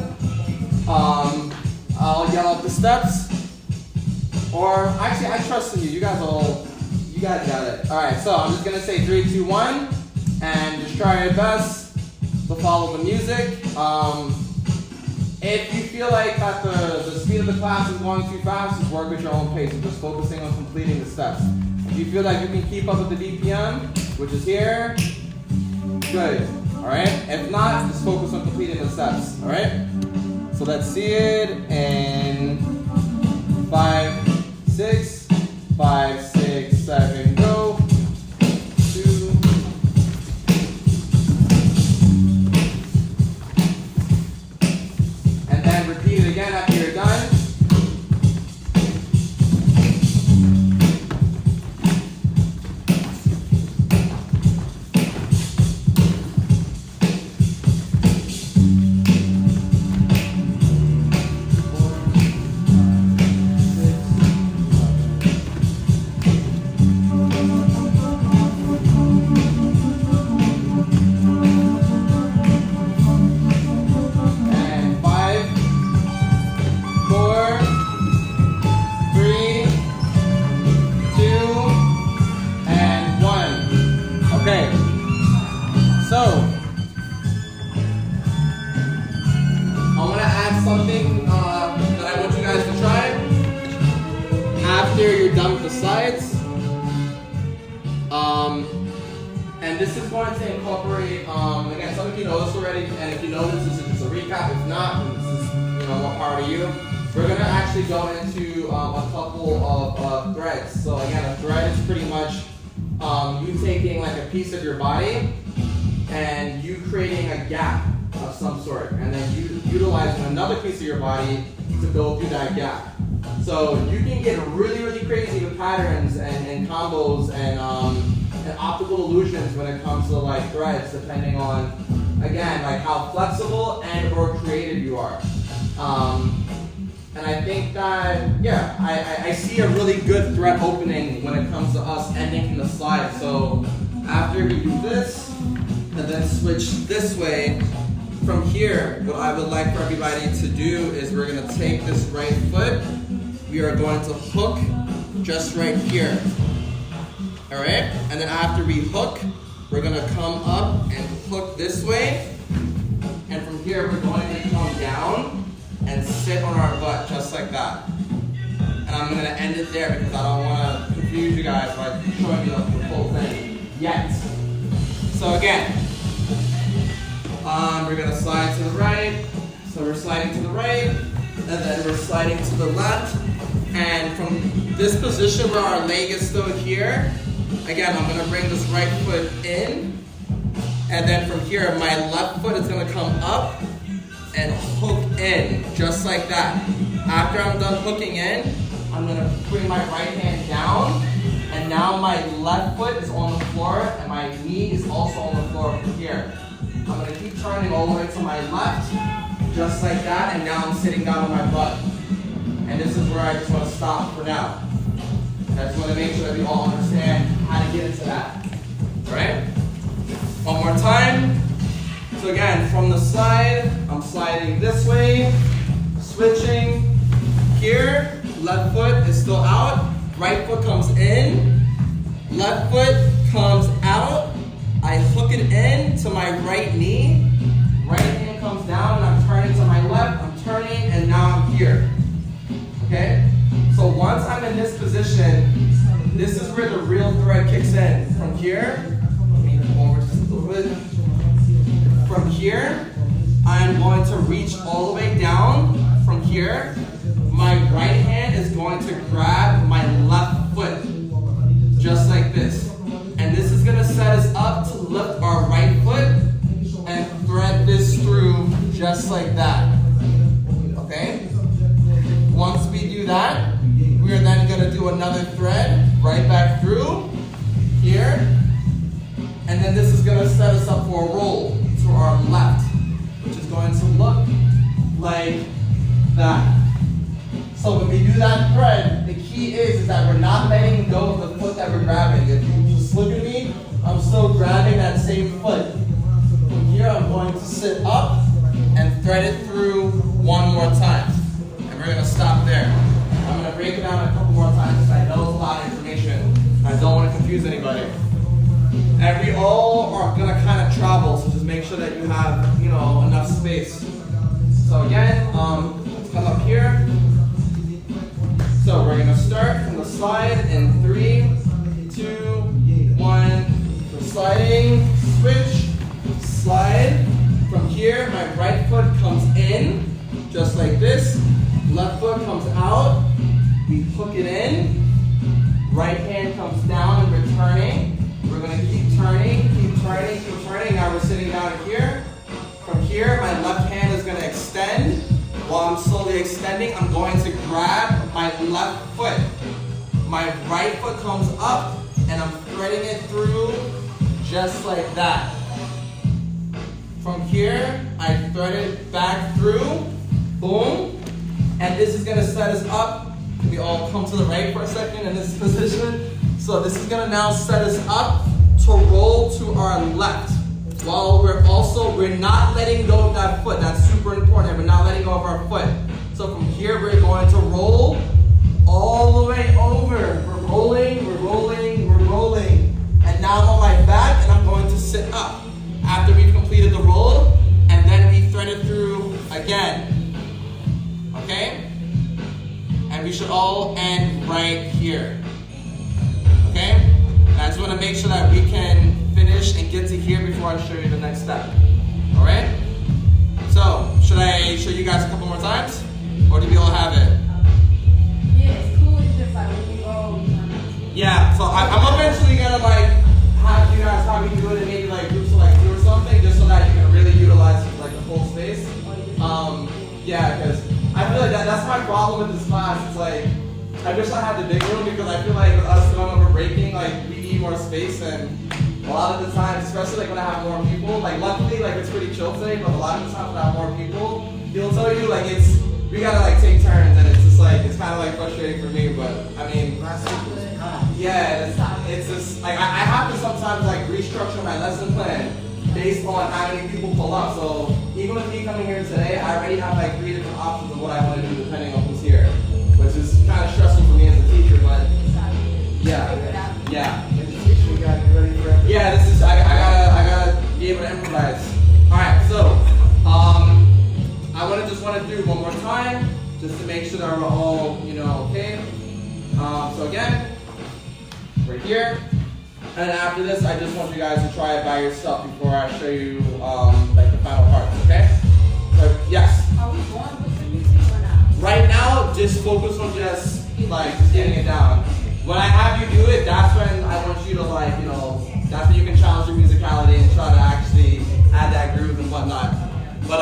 I'll yell out the steps. Or actually, I trust in you. You guys got it. All right. So I'm just gonna say 3, 2, 1, and just try your best to follow the music. If you feel like that the speed of the class is going too fast, just work at your own pace and just focusing on completing the steps. If you feel like you can keep up with the BPM, which is here, good. All right. If not, just focus on completing the steps. All right. So let's see it in 5, 6, 5, 6, 7, go. 2. And then repeat it again after you're done. And this is going to incorporate, again, some of you know this already, and if you know this is just a recap. If not, then this is more power to you. We're going to actually go into a couple of threads. So again, a thread is pretty much you taking like a piece of your body and you creating a gap of some sort, and then you utilizing another piece of your body to go through that gap. So you can get really, really crazy with patterns and combos and optical illusions when it comes to like threads, depending on, again, like how flexible and or creative you are. And I think that, yeah, I see a really good thread opening when it comes to us ending in the slide. So after we do this, and then switch this way, from here, what I would like for everybody to do is we're gonna take this right foot, we are going to hook just right here. All right, and then after we hook, we're gonna come up and hook this way. And from here, we're going to come down and sit on our butt just like that. And I'm gonna end it there because I don't wanna confuse you guys by showing you the full thing yet. So again, we're gonna slide to the right. So we're sliding to the right, and then we're sliding to the left. And from this position where our leg is still here, again, I'm gonna bring this right foot in, and then from here, my left foot is gonna come up and hook in, just like that. After I'm done hooking in, I'm gonna bring my right hand down, and now my left foot is on the floor, and my knee is also on the floor from here. I'm gonna keep turning all the way to my left, just like that, and now I'm sitting down on my butt. And this is where I just wanna stop for now. I just wanna make sure that we all understand how to get into that, all right? One more time. So again, from the side, I'm sliding this way, switching here, left foot is still out, right foot comes in, left foot comes out, I hook it in to my right knee, right hand comes down and I'm turning to my left, I'm turning and now I'm here. Okay? So once I'm in this position, this is where the real thread kicks in. From here, let me come over just a little bit. From here, I'm going to reach all the way down. From here, my right hand is going to grab my left foot, just like this. And this is going to set us up to lift our right foot and thread this through just like that. Okay? Once we do that, we are then going to do another thread right back through here. And then this is going to set us up for a roll to our left, which is going to look like that. So when we do that thread, the key is that we're not letting go of the foot that we're grabbing. If you just look at me, I'm still grabbing that same foot. From here, I'm going to sit up and thread it through one more time. And we're going to stop there. I'm going to break it down a couple more times because I know it's a lot of information. I don't want to confuse anybody. And we all are going to kind of travel, so just make sure that you have, enough space. So again, let's come up here. So we're going to start from the slide in 3, 2, 1. We're sliding, switch, slide. From here, my right foot comes in, just like this. Left foot comes out. We hook it in. Right hand comes down and we're turning. We're going to keep turning, keep turning, keep turning. Now we're sitting down here. From here, my left hand is going to extend. While I'm slowly extending, I'm going to grab my left foot. My right foot comes up, and I'm threading it through just like that. From here, I thread it back through, boom, and this is going to set us up. We all come to the right for a second in this position. So this is going to now set us up to roll to our left. While we're not letting go of that foot. That's super important. We're not letting go of our foot. So from here, we're going to roll all the way over. We're rolling, we're rolling, we're rolling. And now I'm on my back and I'm going to sit up after we've completed the roll. And then we thread it through again. Okay? And we should all end right here. Okay? And I just want to make sure that we can finish and get to here before I show you the next step. Alright? So, should I show you guys a couple more times? Or do we all have it? Yeah, it's cool. It's just like when you go. Yeah, so I'm eventually going to have you guys how we do it in maybe groups of 2 or something, just so that you can really utilize the whole space. Yeah, because I feel like that's my problem with this class. It's I wish I had the big room because I feel like with us going over breaking, we need more space, and a lot of the times, especially when I have more people, luckily it's pretty chill today, but a lot of the times when I have more people, he'll tell you we gotta take turns, and it's just it's kind of frustrating for me, but I mean, yeah, it's just I have to sometimes restructure my lesson plan based on how many people pull up. So even with me coming here today, I already have 3 different options of what I want to do depending on who's here, which is kind of stressful for me as a teacher, but yeah. Yeah, this is I gotta be able to improvise. All right, so I just want to do one more time just to make sure that we're all okay. So again, we're here, and after this, I just want you guys to try it by yourself before I show you the final parts. Okay? So yes. Are we going with the music or not? Right now, just focus on just getting it down. When I have you do it, that's when I want you to that's when you can challenge your musicality and try to actually add that groove and whatnot. But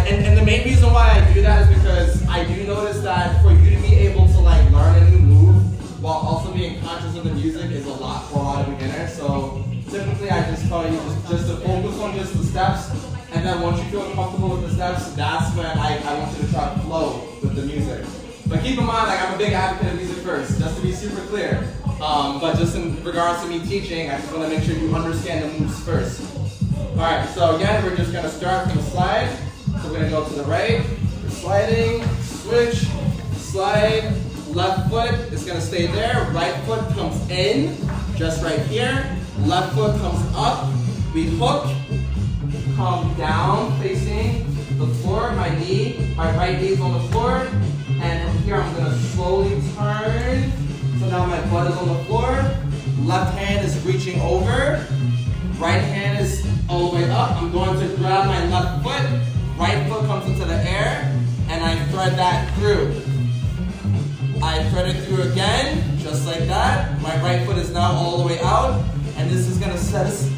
and the main reason why I do that is because I do notice that for you to be able to learn a new move while also being conscious of the music is a lot for a lot of beginners. So typically I just tell you just to focus on just the steps, and then once you feel comfortable with the steps, that's when I want you to try to flow with the music. But keep in mind, I'm a big advocate of music first, just to be super clear. But just in regards to me teaching, I just want to make sure you understand the moves first. Alright, so again, we're just going to start from the slide. So we're going to go to the right. We're sliding, switch, slide. Left foot is going to stay there. Right foot comes in, just right here. Left foot comes up. We hook, come down, facing the floor. My right knee is on the floor. And from here, I'm going to slowly turn. So now my butt is on the floor. Left hand is reaching over. Right hand is all the way up. I'm going to grab my left foot. Right foot comes into the air. And I thread that through. I thread it through again, just like that. My right foot is now all the way out. And this is going to set us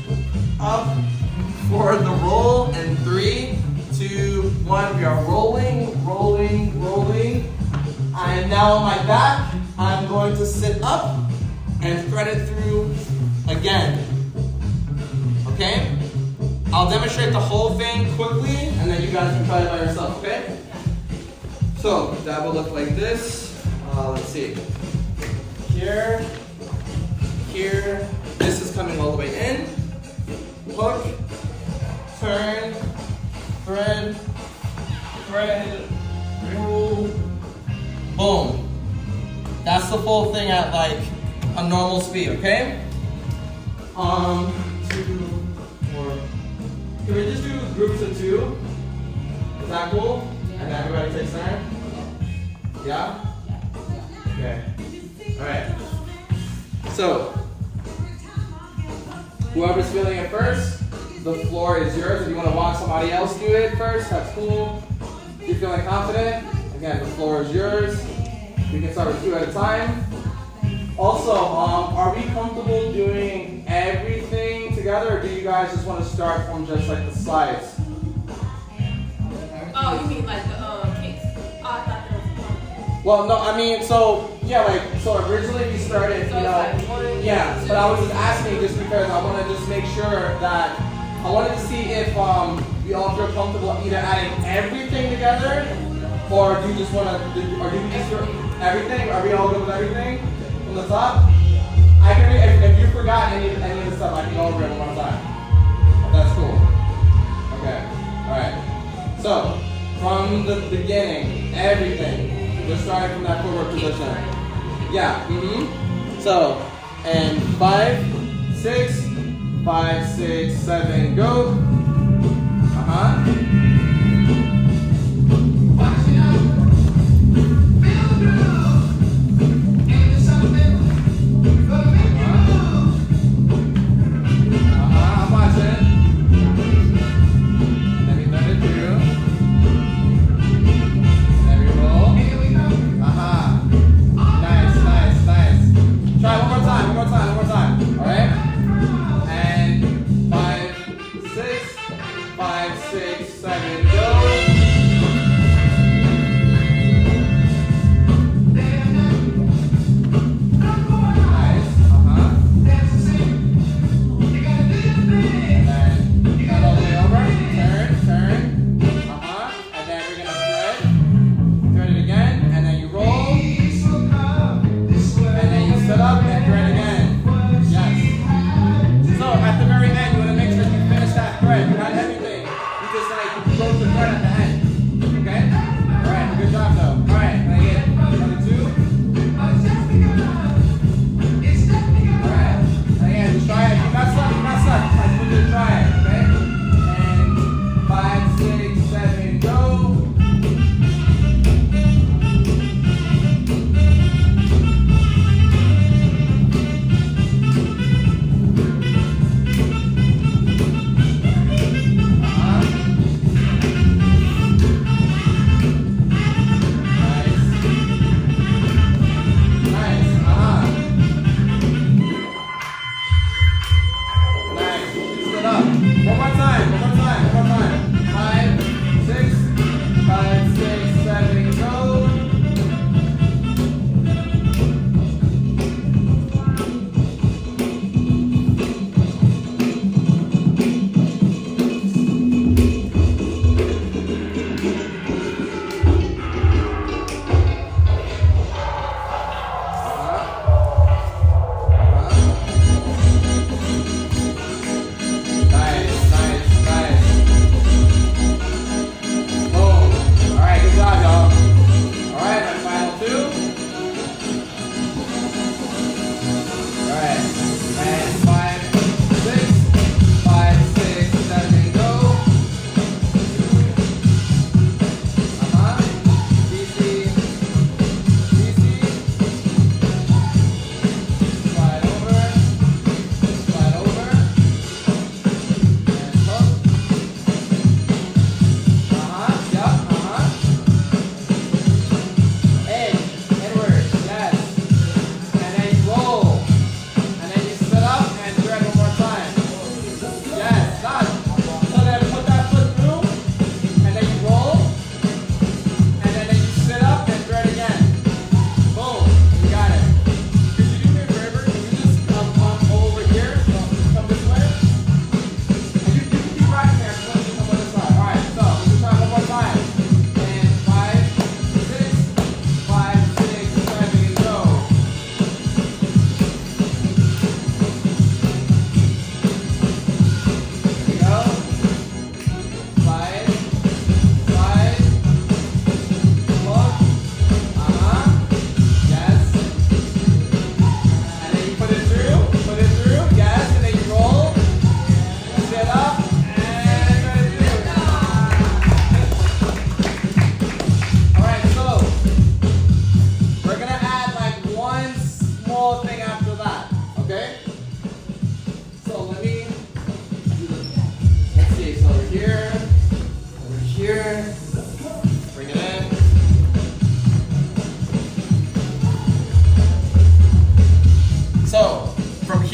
up for the roll. And 3, 2, 1. We are rolling, rolling, rolling. I am now on my back. I'm going to sit up and thread it through again. Okay? I'll demonstrate the whole thing quickly, and then you guys can try it by yourself, okay? So, that will look like this. Let's see. Here, here. This is coming all the way in. Hook, turn, thread, roll, boom. That's the full thing at like a normal speed, okay? 2, 4. Can we just do groups of 2? Is that cool? And everybody takes turn? Yeah? Okay. Alright. So, whoever's feeling it first, the floor is yours. If you want to watch somebody else do it first, that's cool. If you're feeling confident, again, the floor is yours. We can start with 2 at a time. Also, are we comfortable doing everything together, or do you guys just want to start from just like the slides? Oh, you mean like the kicks? Oh, I thought that was Well, no, I mean, so, yeah, like, so originally we started, so you know, it's like 1, yeah, 2, but I was just asking just because I want to just make sure that, I wanted to see if we all feel comfortable either adding everything together, or do you just want to, or do we just do everything? Are we all good with everything from the top? I can read, if you forgot any of the stuff, I can go over it one more time. That's cool. Okay, alright. So, from the beginning, everything. We're starting from that forward position. Yeah, So, and 5, 6, 5, 6, 7, go. I'm watching. Let me let it through. There we roll. Nice, nice, nice. Try one more time. All right? And 5, 6, 5, 6, 7.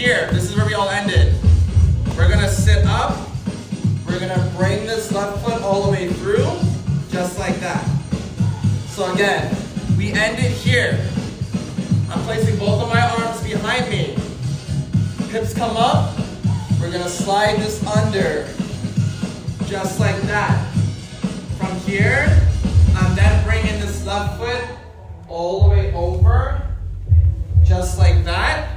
here, this is where we all ended. We're gonna sit up. We're gonna bring this left foot all the way through, just like that. So again, we ended here. I'm placing both of my arms behind me. Hips come up. We're gonna slide this under, just like that. From here, I'm then bringing this left foot all the way over, just like that.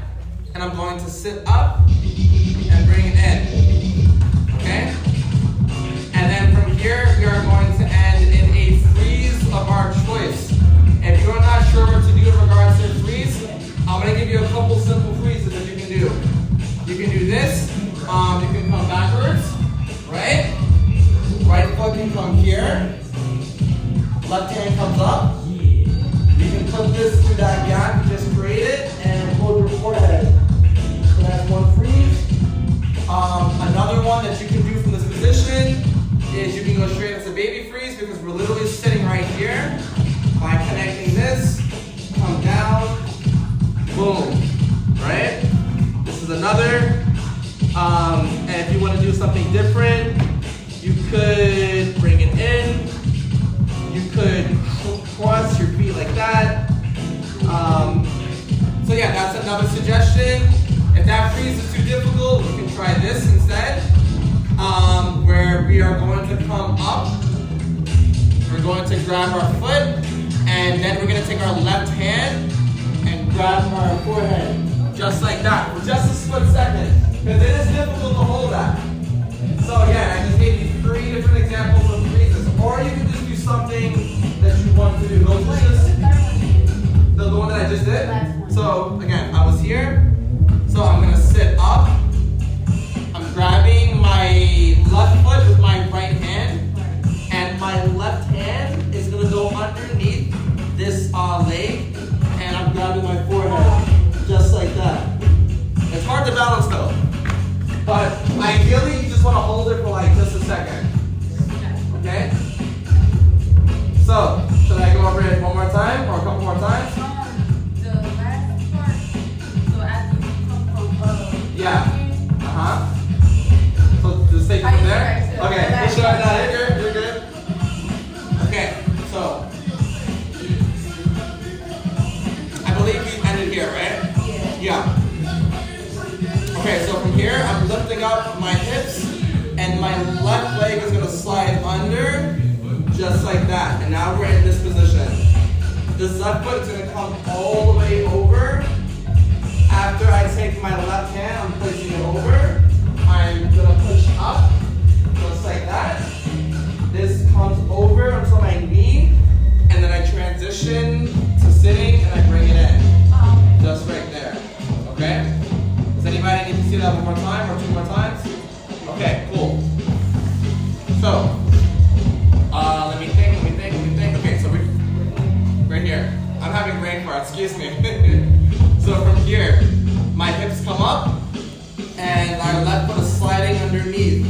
And I'm going to sit up and bring it in, okay? And then from here, we are going to end in a freeze of our choice. If you're not sure what to do in regards to freeze, I'm gonna give you a couple simple freezes that you can do. You can do this, you can come backwards, right? Right foot can come here. Left hand comes up. You can put this through that gap you just created and hold your forehead. So that's one freeze. Another one that you can do from this position is you can go straight into baby freeze because we're literally sitting right here. By connecting this, come down, boom, right? This is another. And if you want to do something different, you could bring it in. You could cross your feet like that. So yeah, that's another suggestion. If that freeze is too difficult, you can try this instead, where we are going to come up. We're going to grab our foot, and then we're going to take our left hand and grab our forehead, just like that, for just a split second, because it is difficult to hold that. So again, I just gave you 3 different examples of freezes, or you can just do something that you want to do. Those are just the one that I just did. So again, I was here. So I'm gonna sit up. I'm grabbing my left foot with my right hand, and my left hand is gonna go underneath this leg, and I'm grabbing my forehead, just like that. It's hard to balance though, but ideally you just wanna hold it for like just a second. Okay? So, should I go over it one more time or a couple more times? The last part, so after you come from Yeah. So just take it from there? Okay, just try that. You're good. Okay, so I believe we ended here, right? Yeah. Okay, so from here I'm lifting up my hips and my left leg is gonna slide under. Just like that, and now we're in this position. This left foot is going to come all the way over. After I take my left hand, I'm placing it over. I'm going to push up, just like that. This comes over until my knee, and then I transition to sitting, and I bring it in. Just right there, okay? Does anybody need to see that one more time, or 2 more times? Okay, cool. So, let me think. Okay, so right here. I'm having brain fart, excuse me. So from here, my hips come up, and our left foot is sliding underneath.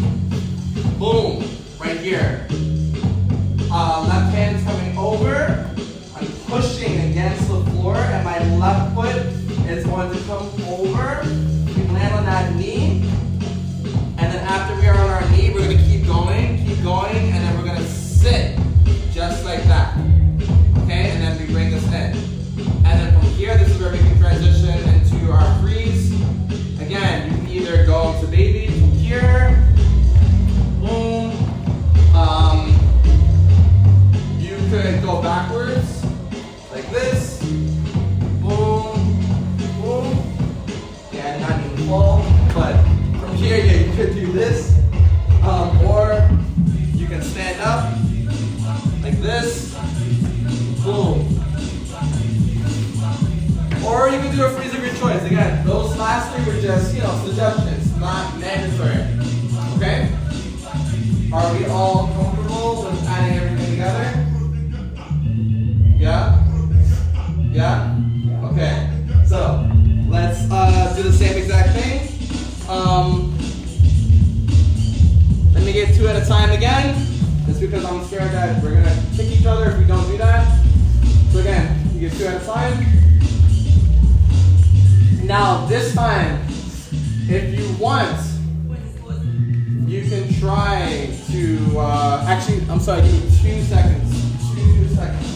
Boom, right here. Left hand is coming over. I'm pushing against the floor, and my left foot is going to come over. We land on that knee, and then after we are on our knee, we're going to keep going, and then we're going to sit, just like that, okay, and then we bring this in, and then from here, this is where we can transition into our freeze. Again, you can either go to baby from here, boom, you could go backwards, like this, boom, boom, yeah, not even fall, but from here, yeah, you could do this, or you can stand up, like this, boom. Or you can do a freeze of your choice. Again, those last 3 were just, suggestions, not mandatory. Okay? Are we all comfortable with adding everything together? Yeah? Yeah? Okay. So, let's do the same exact thing. Let me get 2 at a time again. Just because I'm scared that we're going to kick each other if we don't do that. So again, you get 2 at a time. Now this time, if you want, you can try to, actually, I'm sorry, give me 2 seconds. 2 seconds.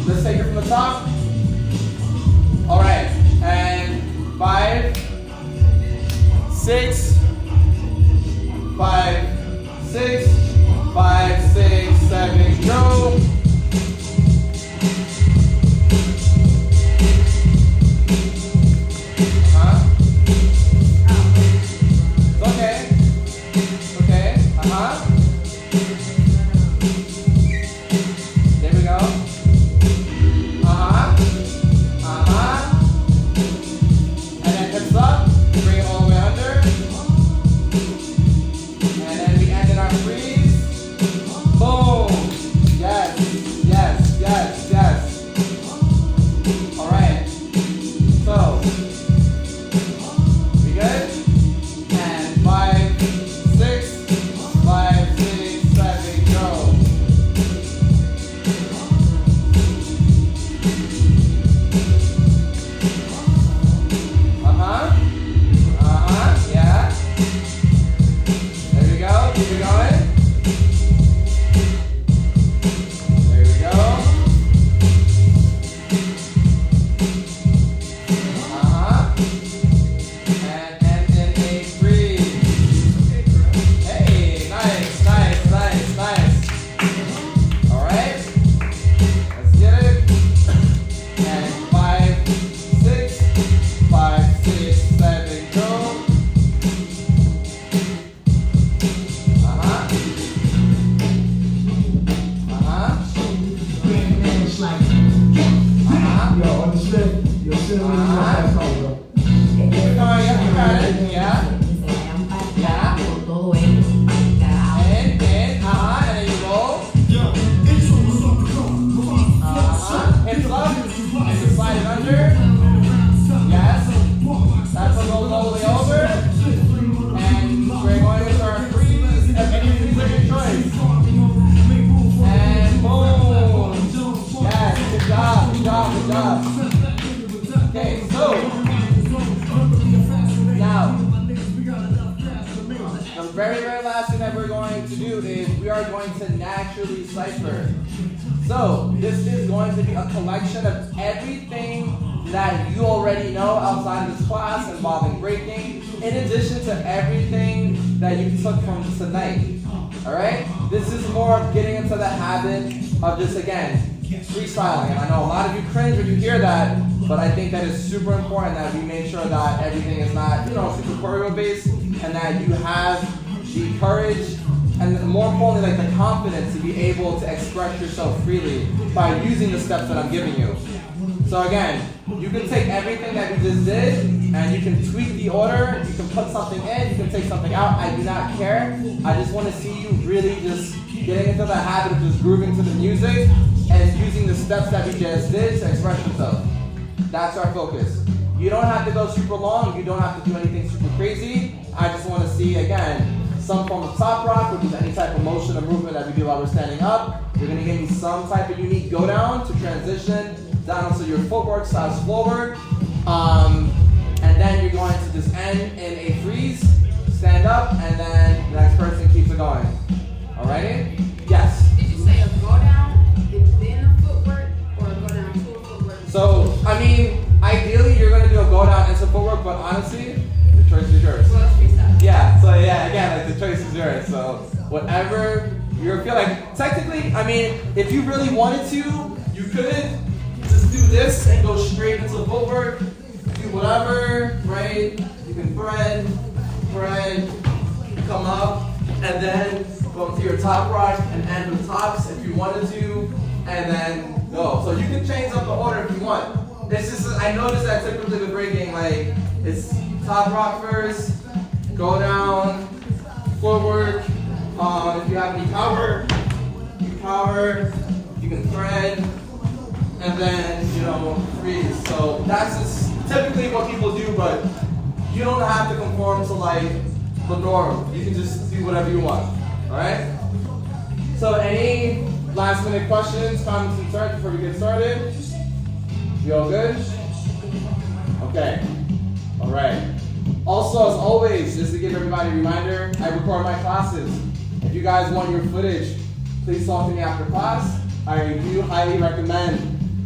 Let's take it from the top. All right, and 5, 6, 5, 6, 5, 6, 7, go. It's okay. It's okay. There we go. And then hips up, bring it all the way under. And then we end in our freeze. Boom. Yes, yes, yes, yes. All right. So, we good? And 5, 6, 5, 6, 7, go. Yeah. There we go. Keep it going. There we go. And then a freeze. Hey, nice, nice, nice, nice. All right. Let's get it. And 5, 6, 5, 6, 7, go. Yo, understand? Yo, sit on the asshole, bro. Yeah. Yeah. And then you roll. Hips up. And you slide it under. Yes. That's a roll all the way over. And we're going with our freeze. Any freeze of your choice. And boom. Yes. Good job. Good job. Good job. Okay, so now the very, very last thing that we're going to do is we are going to naturally cipher. So this is going to be a collection of everything that you already know outside of this class involving breaking, in addition to everything that you took from tonight. All right? This is more of getting into the habit of just, again, freestyling. And I know a lot of you cringe when you hear that, but I think that it's super important that we make sure that everything is not, super choreo based, and that you have the courage and more importantly, like the confidence to be able to express yourself freely by using the steps that I'm giving you. So again, you can take everything that we just did and you can tweak the order, you can put something in, you can take something out, I do not care. I just want to see you really just getting into the habit of just grooving to the music and using the steps that we just did to express yourself. That's our focus. You don't have to go super long, you don't have to do anything super crazy. I just want to see, again, some form of top rock, which is any type of motion or movement that we do while we're standing up. You're going to give me some type of unique go down to transition down so your footwork slides forward. And then you're going to just end in a freeze, stand up, and then the next person keeps it going. Alrighty? Yes? Did you say a go down and then a footwork or a go down to a footwork? So, I mean, ideally you're going to do a go down into footwork, but honestly, the choice is yours. Well, it's freestyle. Yeah, so yeah, again, like the choice is yours. So whatever you feel like, technically, I mean, if you really wanted to, you could just do this and go straight into footwork. Do whatever, right? You can thread, come up, and then go into your top rock and end with tops if you wanted to, and then go. So you can change up the order if you want. It's just, I noticed that typically with breaking, like, it's top rock first, go down, footwork, if you have any power, power, you can thread, and then, freeze. So that's just typically what people do, but you don't have to conform to like the norm. You can just do whatever you want, all right? So any last minute questions, comments, concerns before we get started? You all good? Okay, all right. Also, as always, just to give everybody a reminder, I record my classes. If you guys want your footage, please talk to me after class. I do highly recommend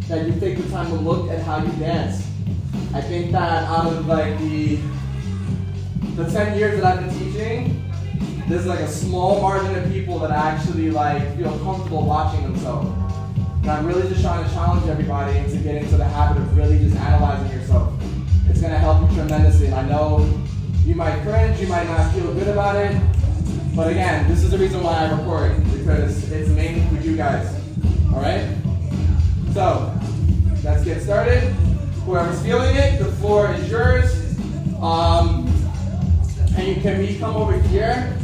that you take the time to look at how you dance. I think that out of like the 10 years that I've been teaching, there's like a small margin of people that actually like feel comfortable watching themselves. And I'm really just trying to challenge everybody into getting into the habit of really just analyzing yourself. It's gonna help you tremendously. And I know you might cringe, you might not feel good about it, but again, this is the reason why I record, because it's mainly for you guys, all right? So, let's get started. Whoever's feeling it, the floor is yours. Can we come over here?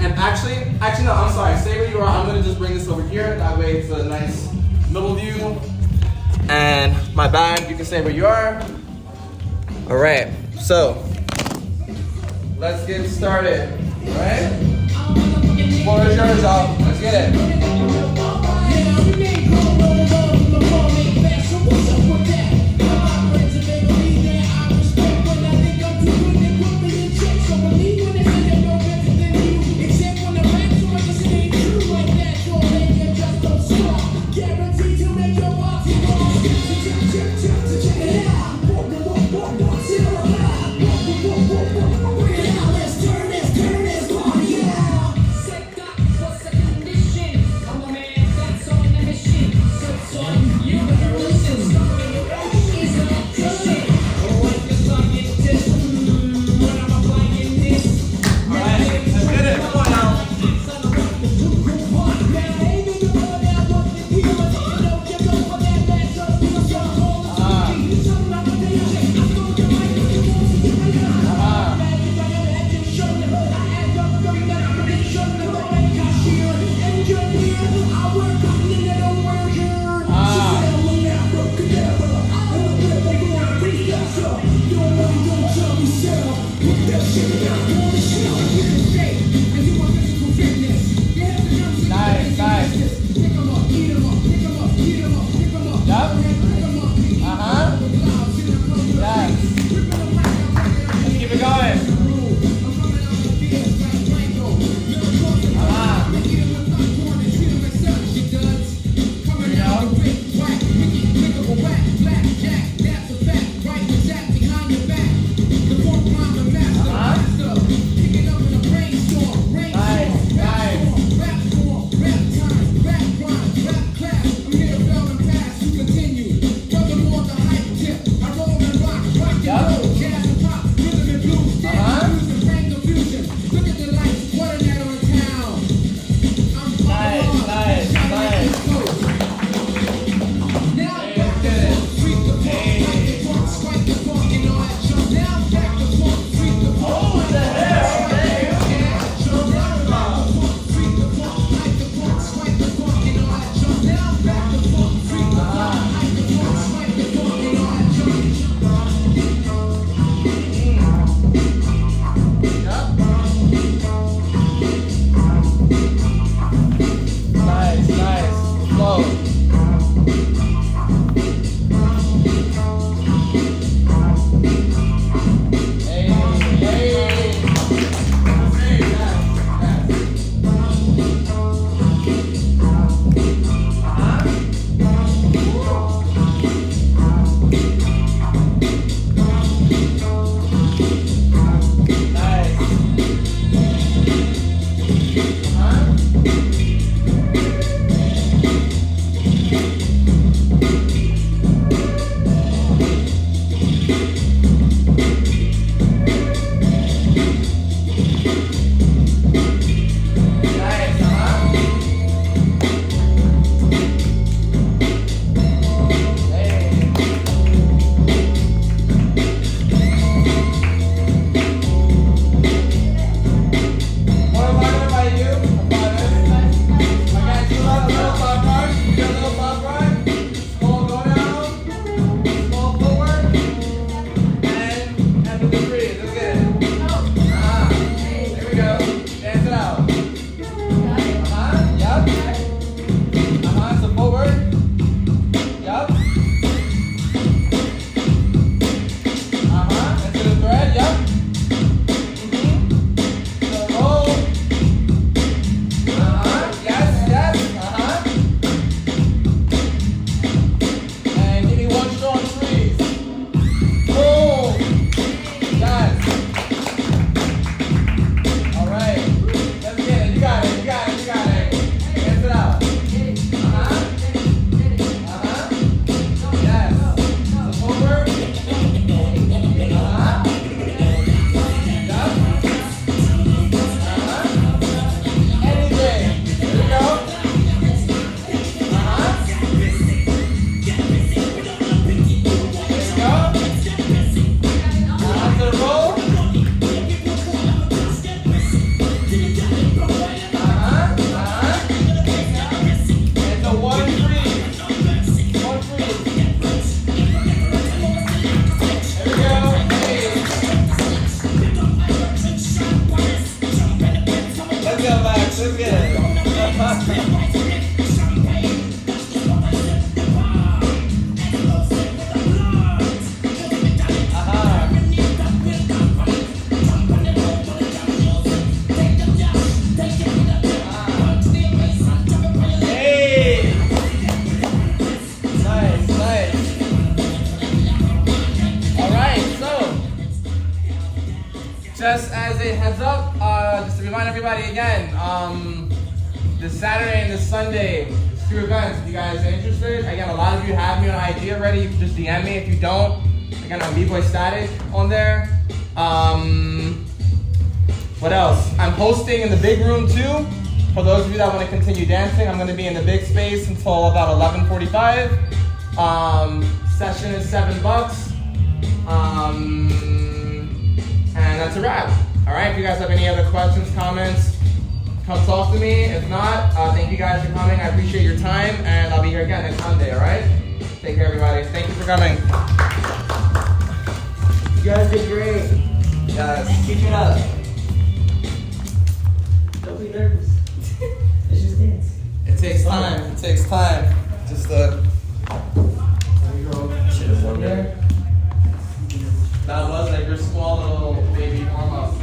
And actually, no, I'm sorry, stay where you are. I'm gonna just bring this over here. That way it's a nice middle view. And my bag, you can stay where you are. All right, so let's get started, all right? Floor is yours, y'all. Let's get it. That's good. Hey! Nice, nice. Alright, so just as a heads up, just to remind everybody again, this Saturday and this Sunday, there's 2 events. If you guys are interested, again, a lot of you have me on IG already. You can just DM me. If you don't, again, I'm B-Boy Static on there. What else? I'm hosting in the big room too. For those of you that want to continue dancing, I'm going to be in the big space until about 11:45. Session is $7. And that's a wrap. All right. If you guys have any other questions, comments, come talk to me. If not, thank you guys for coming. I appreciate your time, and I'll be here again next Sunday. All right. Take care, everybody. Thank you for coming. You guys did great. Yes. Keep it up. Don't be nervous. It's just dance. It takes time. It takes time. Just There you go. shit is up there. That was like your small little baby warm up.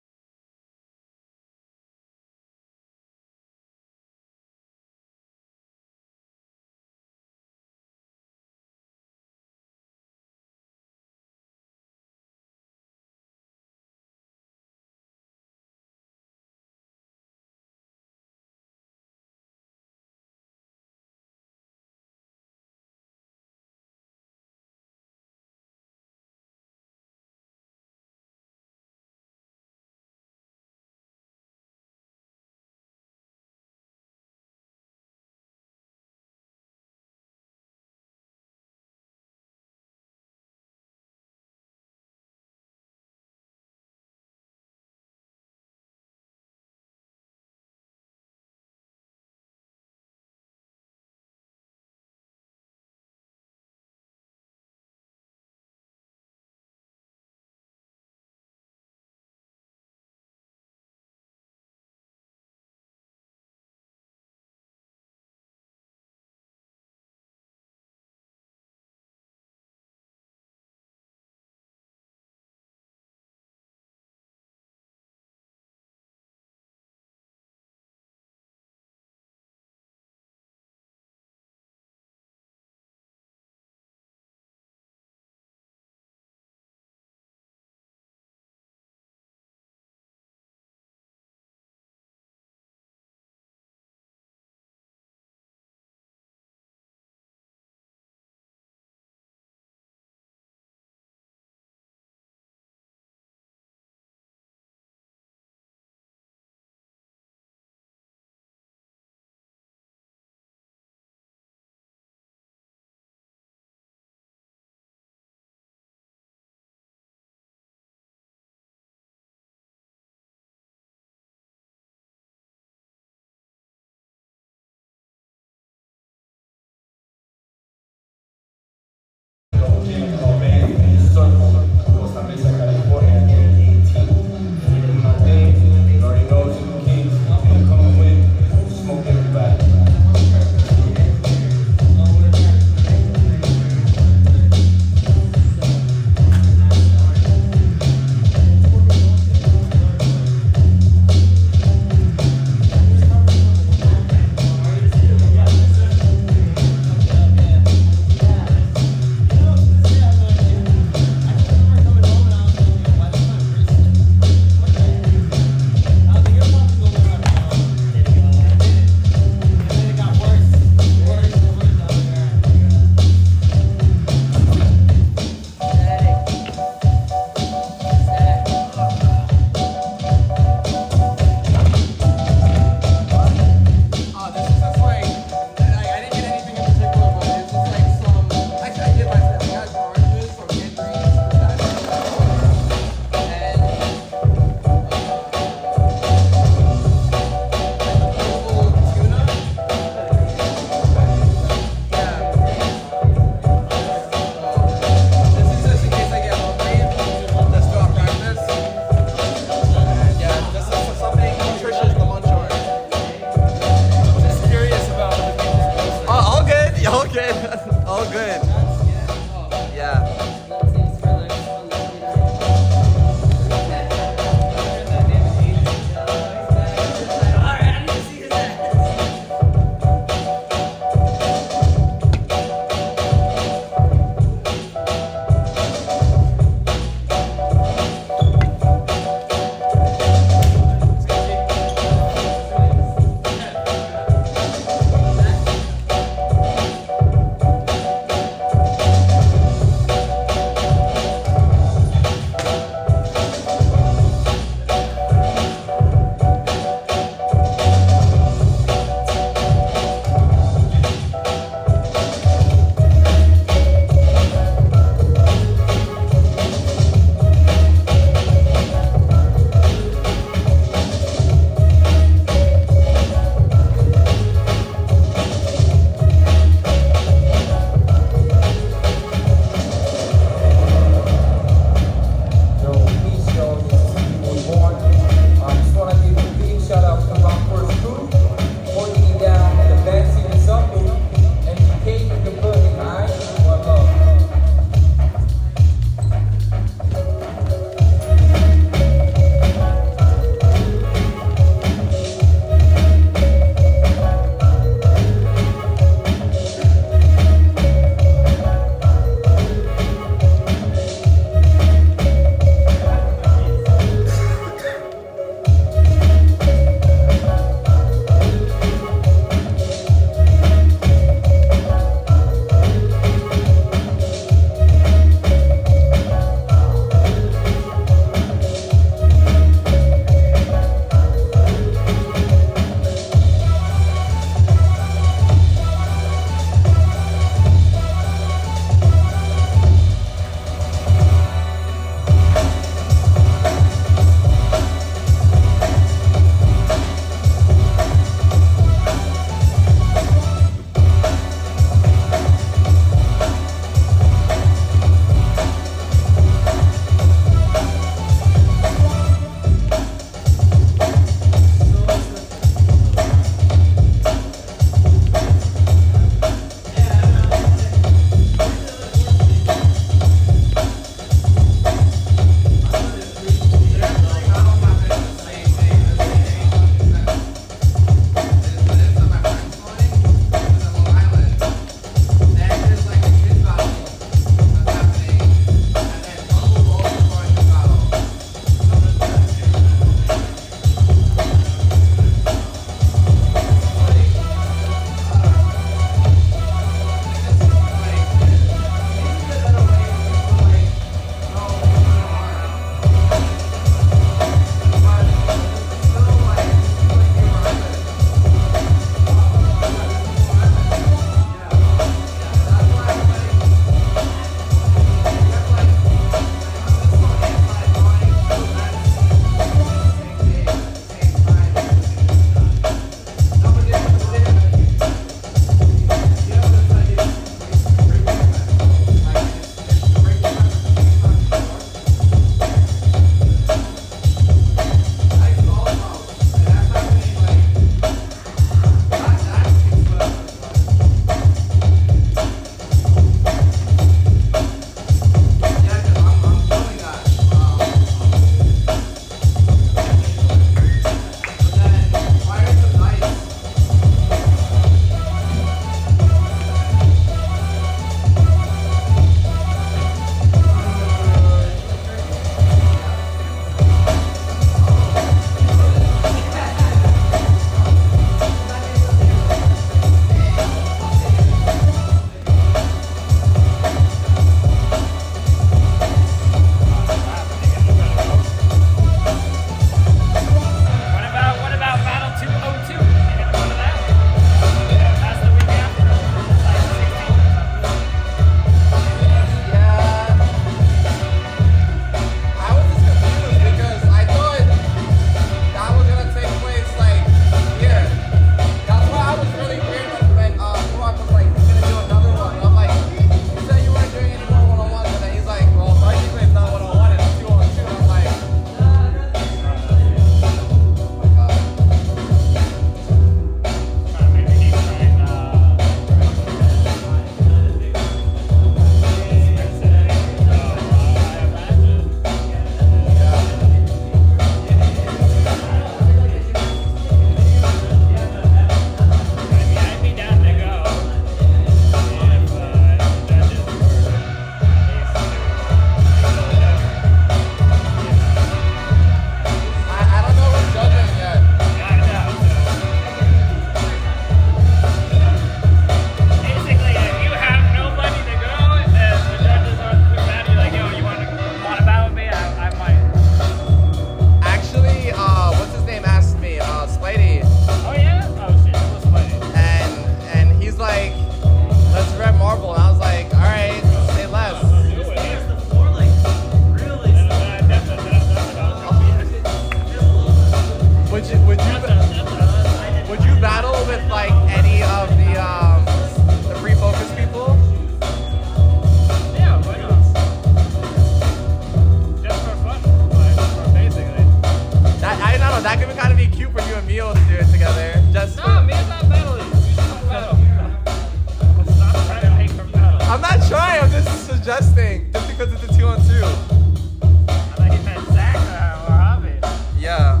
adjusting just because it's a 2-on-2. I thought you meant Zach or Javi. Yeah.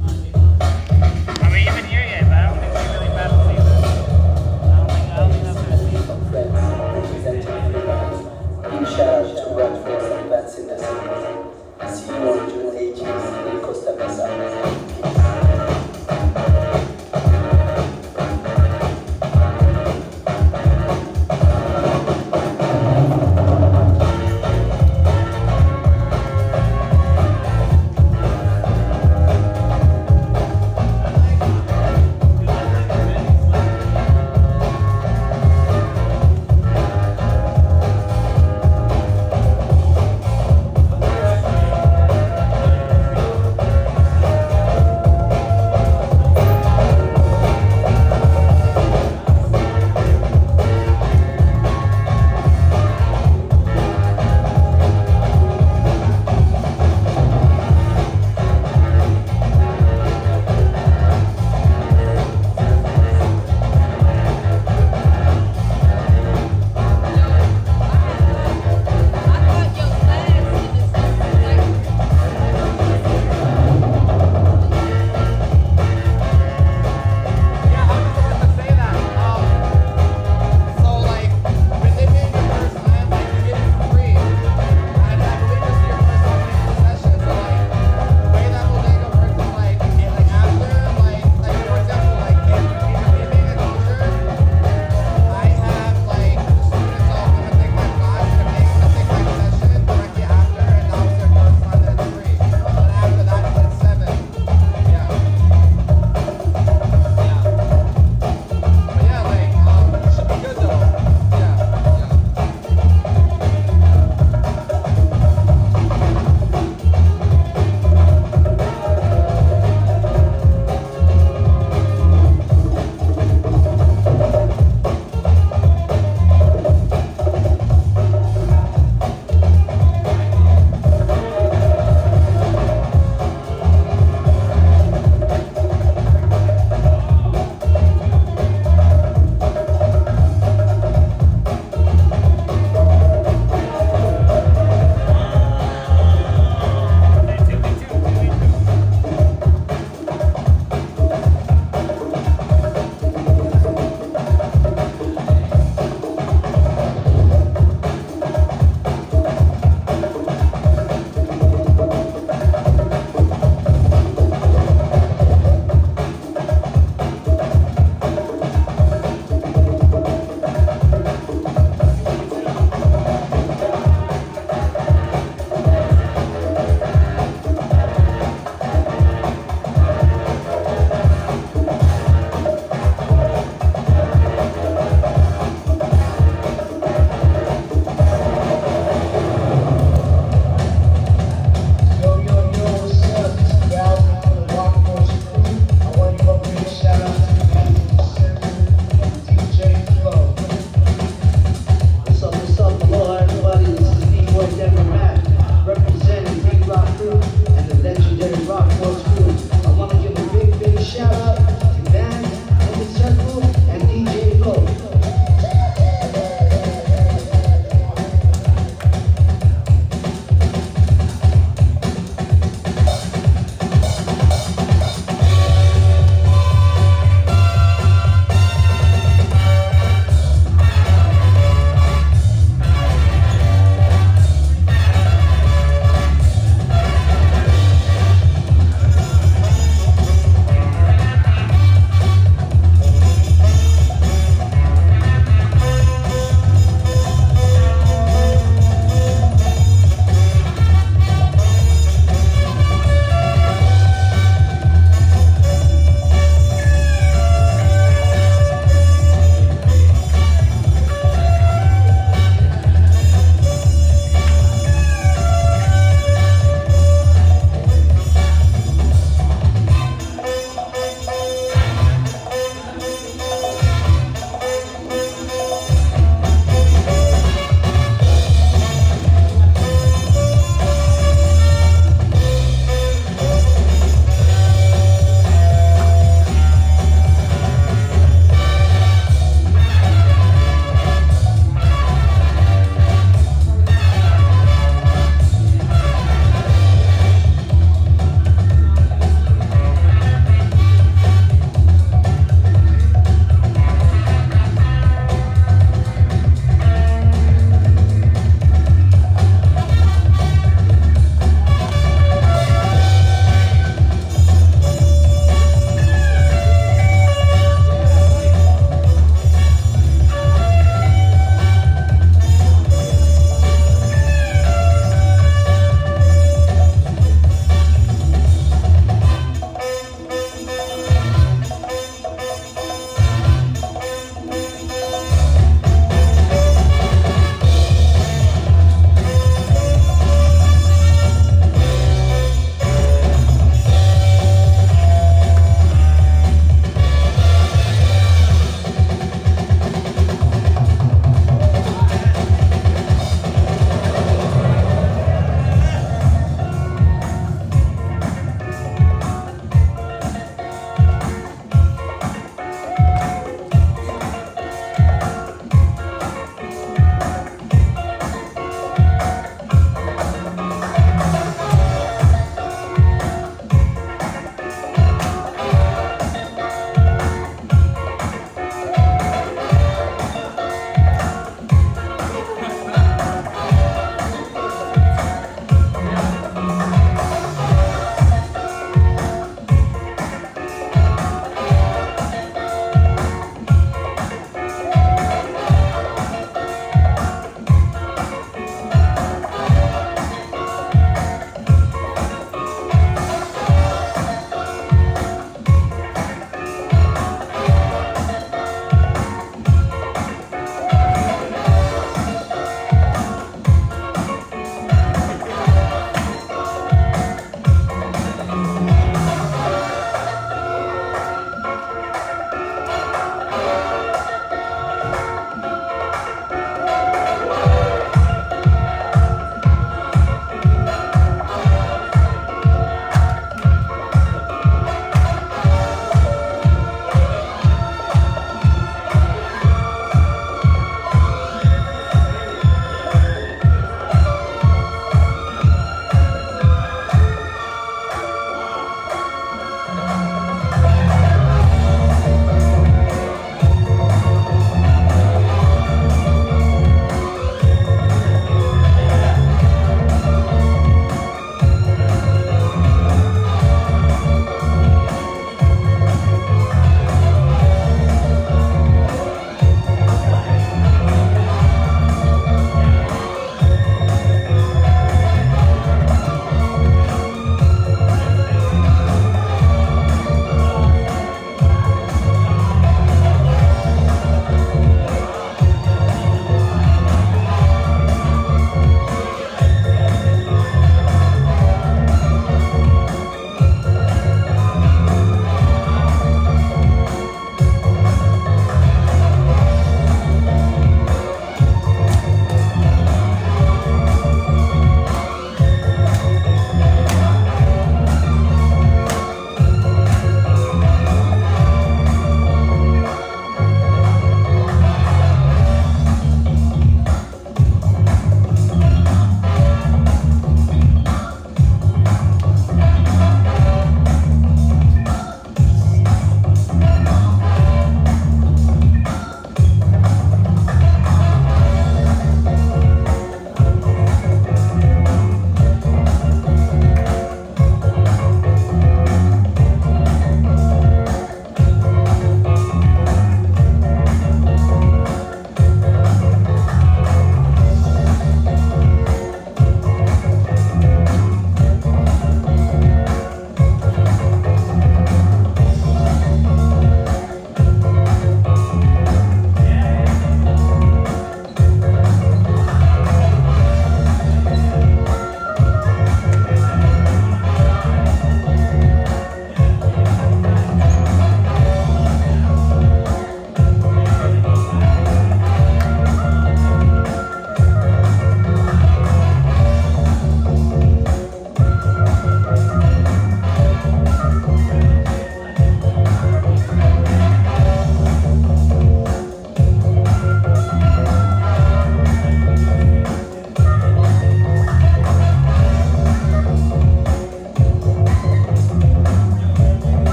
I mean, you've been here yet, but I don't think we really battle season. I don't think that's our season. Friends representing everybody. Big shout out to run for some events in the city. See you on June 18th in Costa Mesa.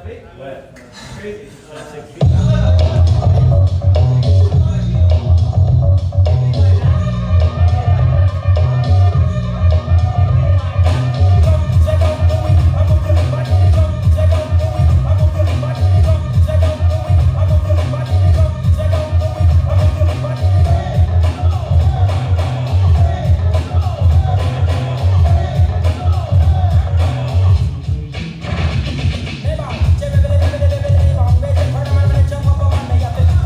Crazy. 6 feet. Hey,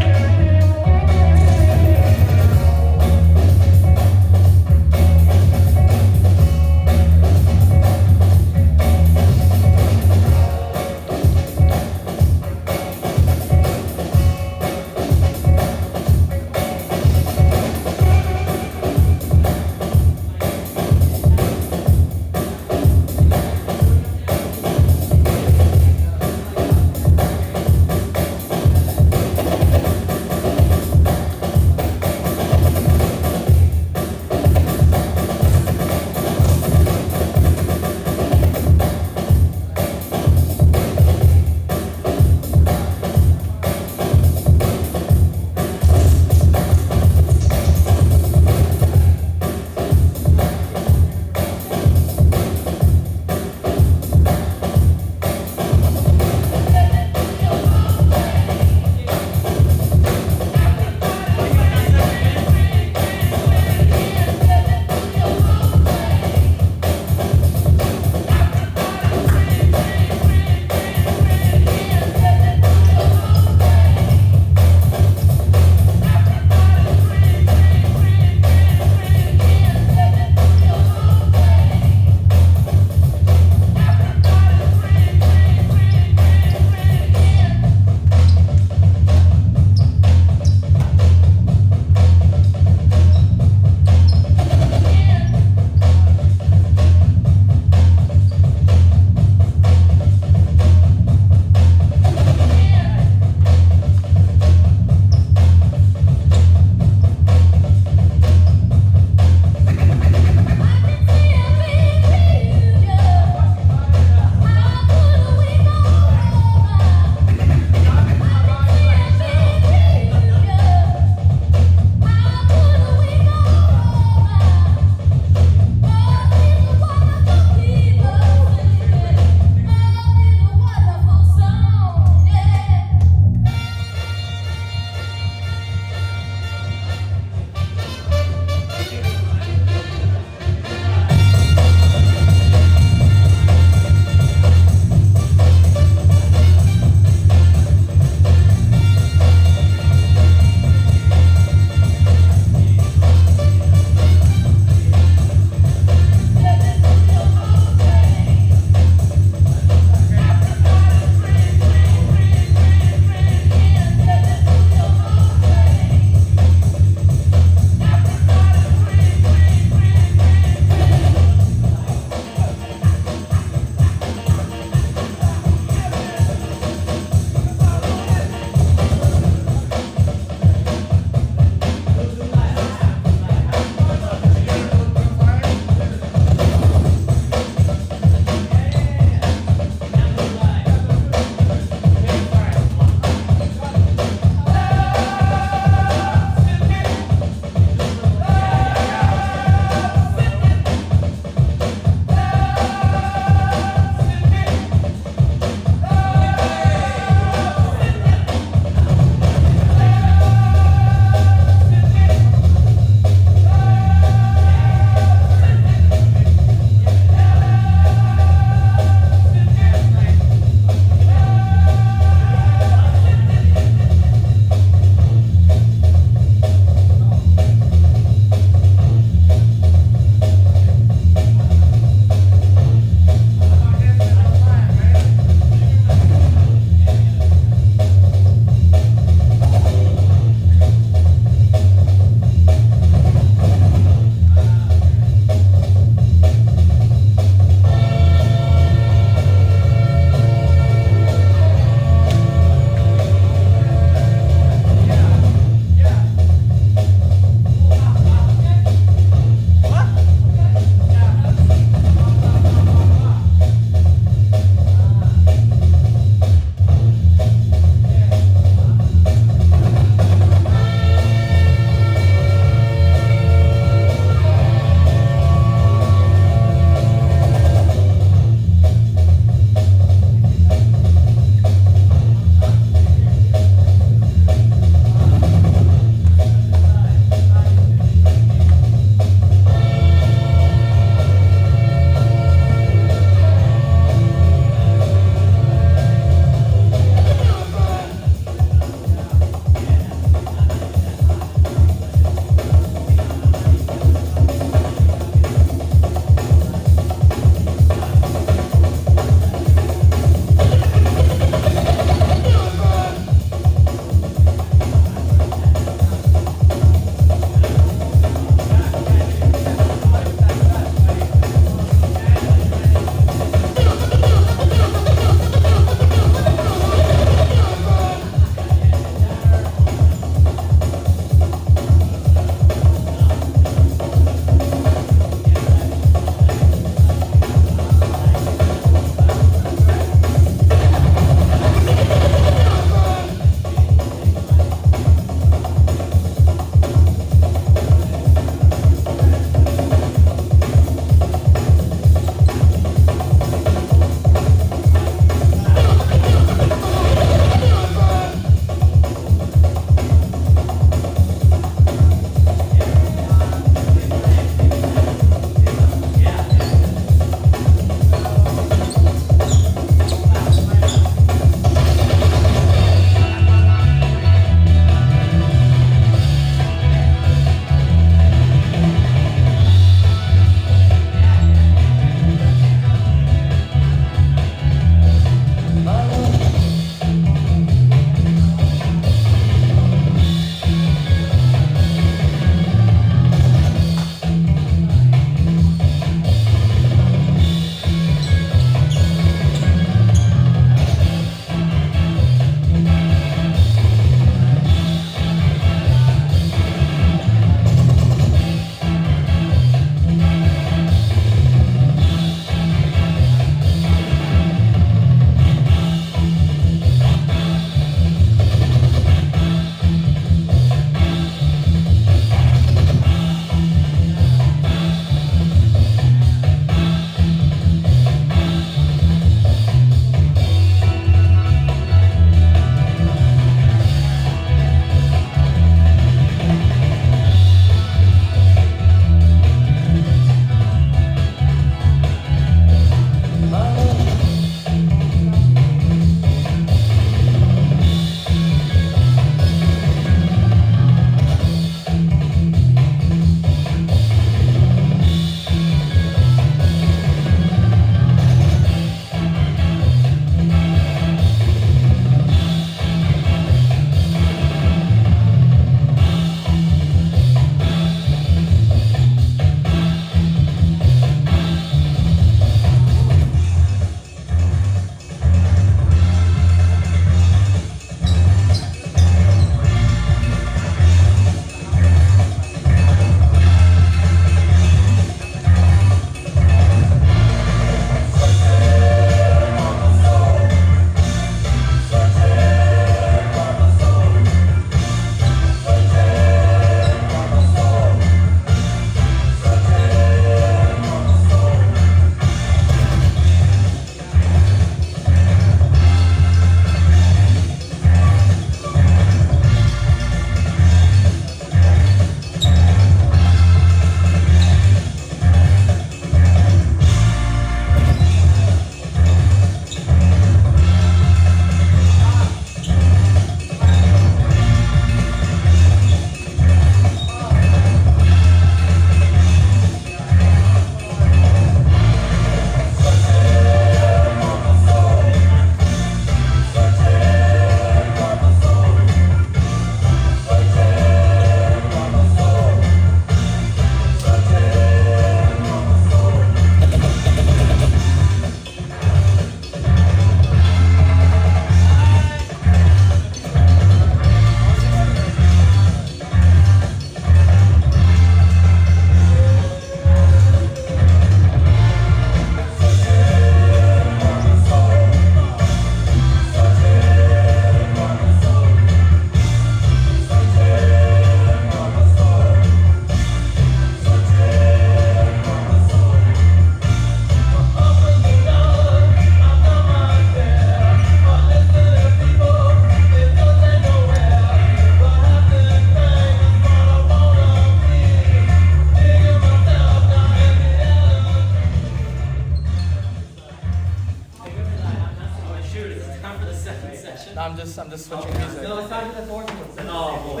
just switching music. No, it's not the fourth one. No.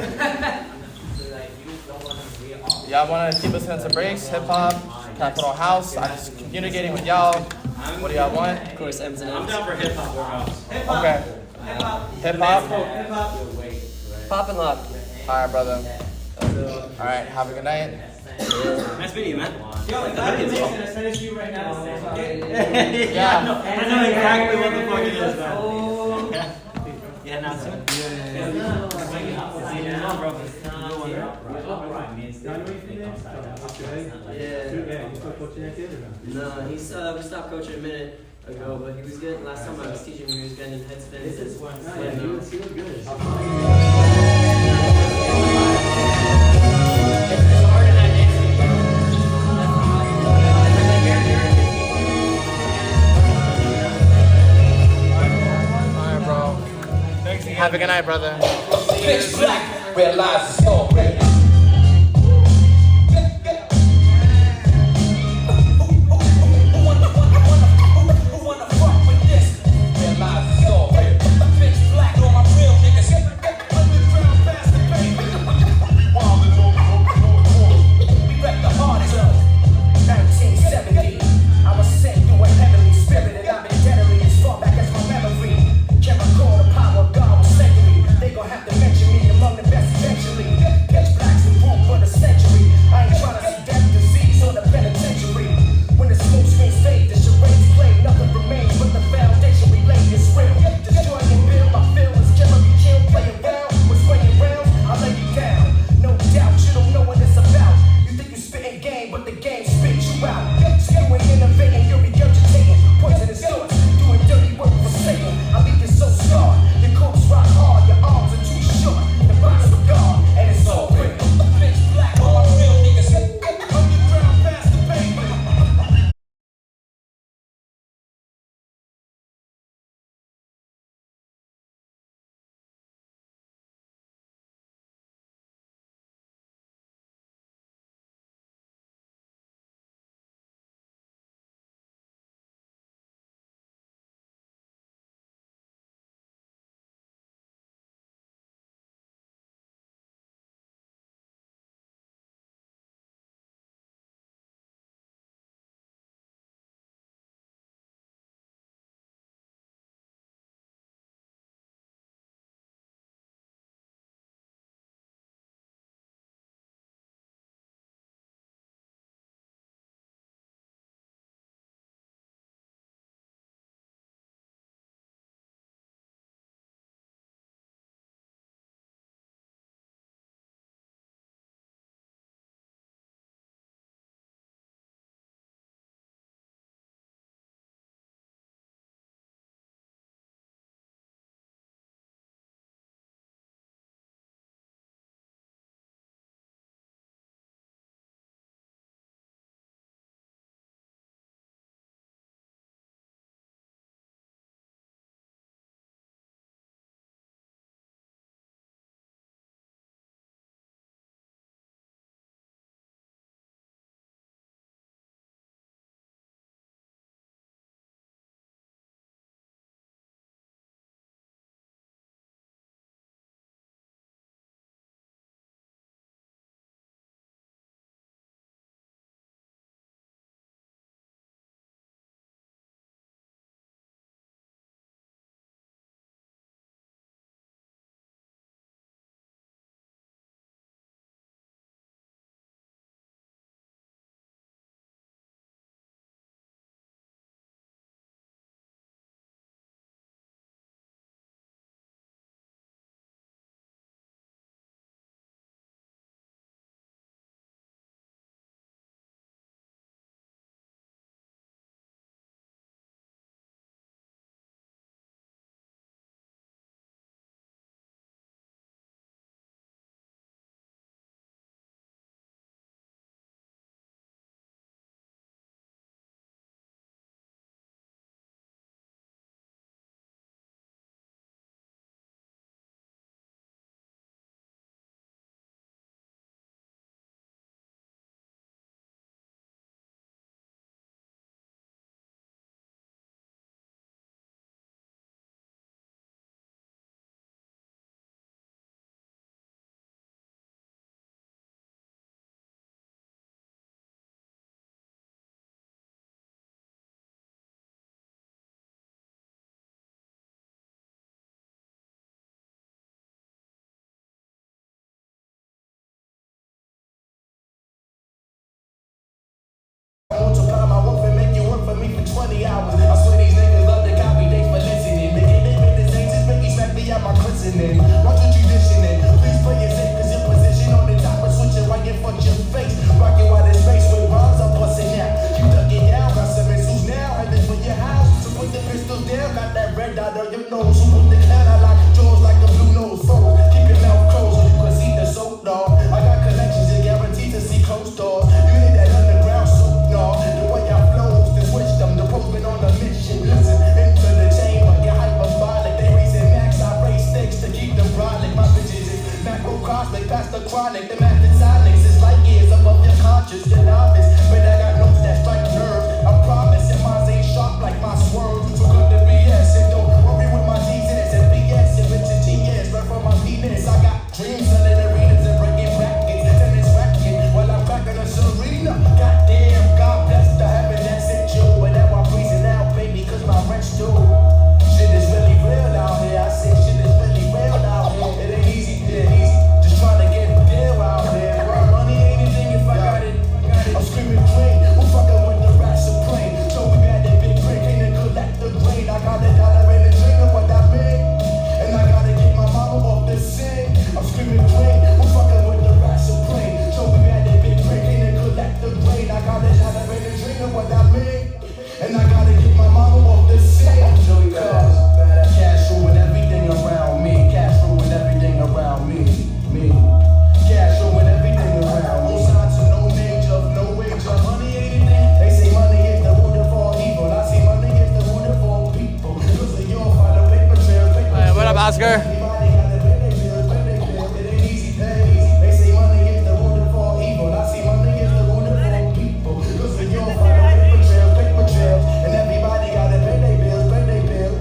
Y'all want to keep listening to breaks, hip hop, Capital House? I'm just communicating with y'all. What do y'all want? Of course, M's and I'm M's. down for hip hop or house. Okay. Hip hop. Hip hop. Hip hop. Pop and lock. All right, brother. All right. Have a good night. Nice meeting you, man. Yo, if I can send it to you right now. Yeah. I know exactly what the fuck it is, man. Oh. Yeah, now soon. No, we stopped coaching a minute ago, but he was good. Last time I was teaching him, he was getting head spins. He was good. All right, bro. Have a good night, brother. Pitch black, realize the story. Who wanna fuck with this? Realize the story. Pitch black, all my real niggas. Underground past the baby. We rep the hardest. 1970. I was sent through a heavenly spirit, and I've been deadly as far back as my memory. Can recall the power of God was sent to me. They gon' have to mention me among the best eventually. Get doors. You need that underground soup, no. The way I flows, this wisdom, the postman on a mission. Listen, into the chamber, get hyperbolic. They raising max, I raise stakes to keep them brolic. My bitches is macro cosmic, past the chronic. The mathematics is like years above your conscious, your novice. But I got notes that strike nerves. I promise, and mine ain't sharp like my swerve. So good to BS, and don't worry with my G's and BS. If it's a GS, right from my penis. I got dreams selling arenas and breaking brackets. Tennis racket while I'm cracking a serena. Goddamn, God bless the heaven that sent you. But now I'm freezing out, baby, cause my rent's due. Shit is really real out here. I say shit is really real out here. It ain't easy, it ain't easy. Just trying to get a deal out here. Money ain't anything if I got it. I'm screaming clean. We're fucking with the rat supreme. So we got that big break, ain't it collect the grain. I got a dollar in the drink of what that mean. And I gotta get my mama off the scene. I'm screaming clean. We're fucking with the rat supreme. So we got that big break, ain't it collect the grain. I got a dollar in the drink of what that mean. And I gotta get my mama off the scene. Cause cash ruin everything around me. Cash ruin everything around me. Cash ruin everything around me. No signs of no major, no wager. Money ain't anything. They say money is the root of all evil. I say money is the root of all people. Because of your father, paper trail, paper trail. What up, Oscar? Everybody gotta pay their bills, pay their bills. It ain't easy, they say money is the root of all evil. I say money is the root of all people. Because of your father, paper trail. And everybody gotta pay their bills, pay their bills.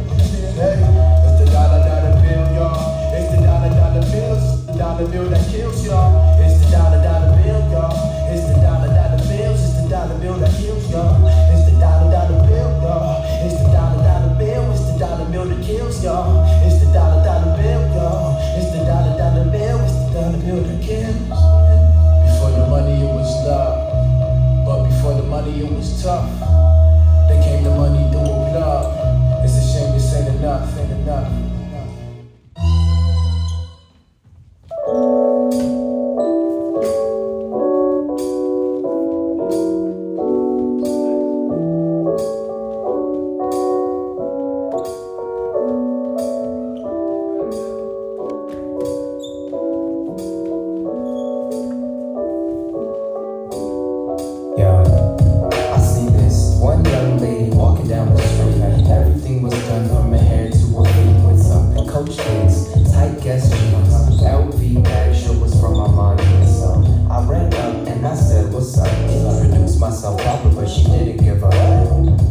Hey, it's the dollar bill, y'all. It's the dollar bills. The dollar bill that kills y'all. It's the dollar bill, y'all. It's the dollar bills. It's the dollar bill that kills y'all. It's the dollar bill, y'all. It's the dollar bill. It's the dollar bill that kills y'all. It's the dollar bill, y'all. It's the dollar bill. It's the dollar bill that kills. Before the money, it was love. But before the money, it was tough. Then came the money through love. It's a shame this ain't enough, ain't enough. I see this one young lady walking down the street. Everything was done from her hair to her feet with some Coach shades, tight guest jeans, LV bag, sure was from my mom. So I ran up and I said, "What's up?" Introduced myself proper, but she didn't give up.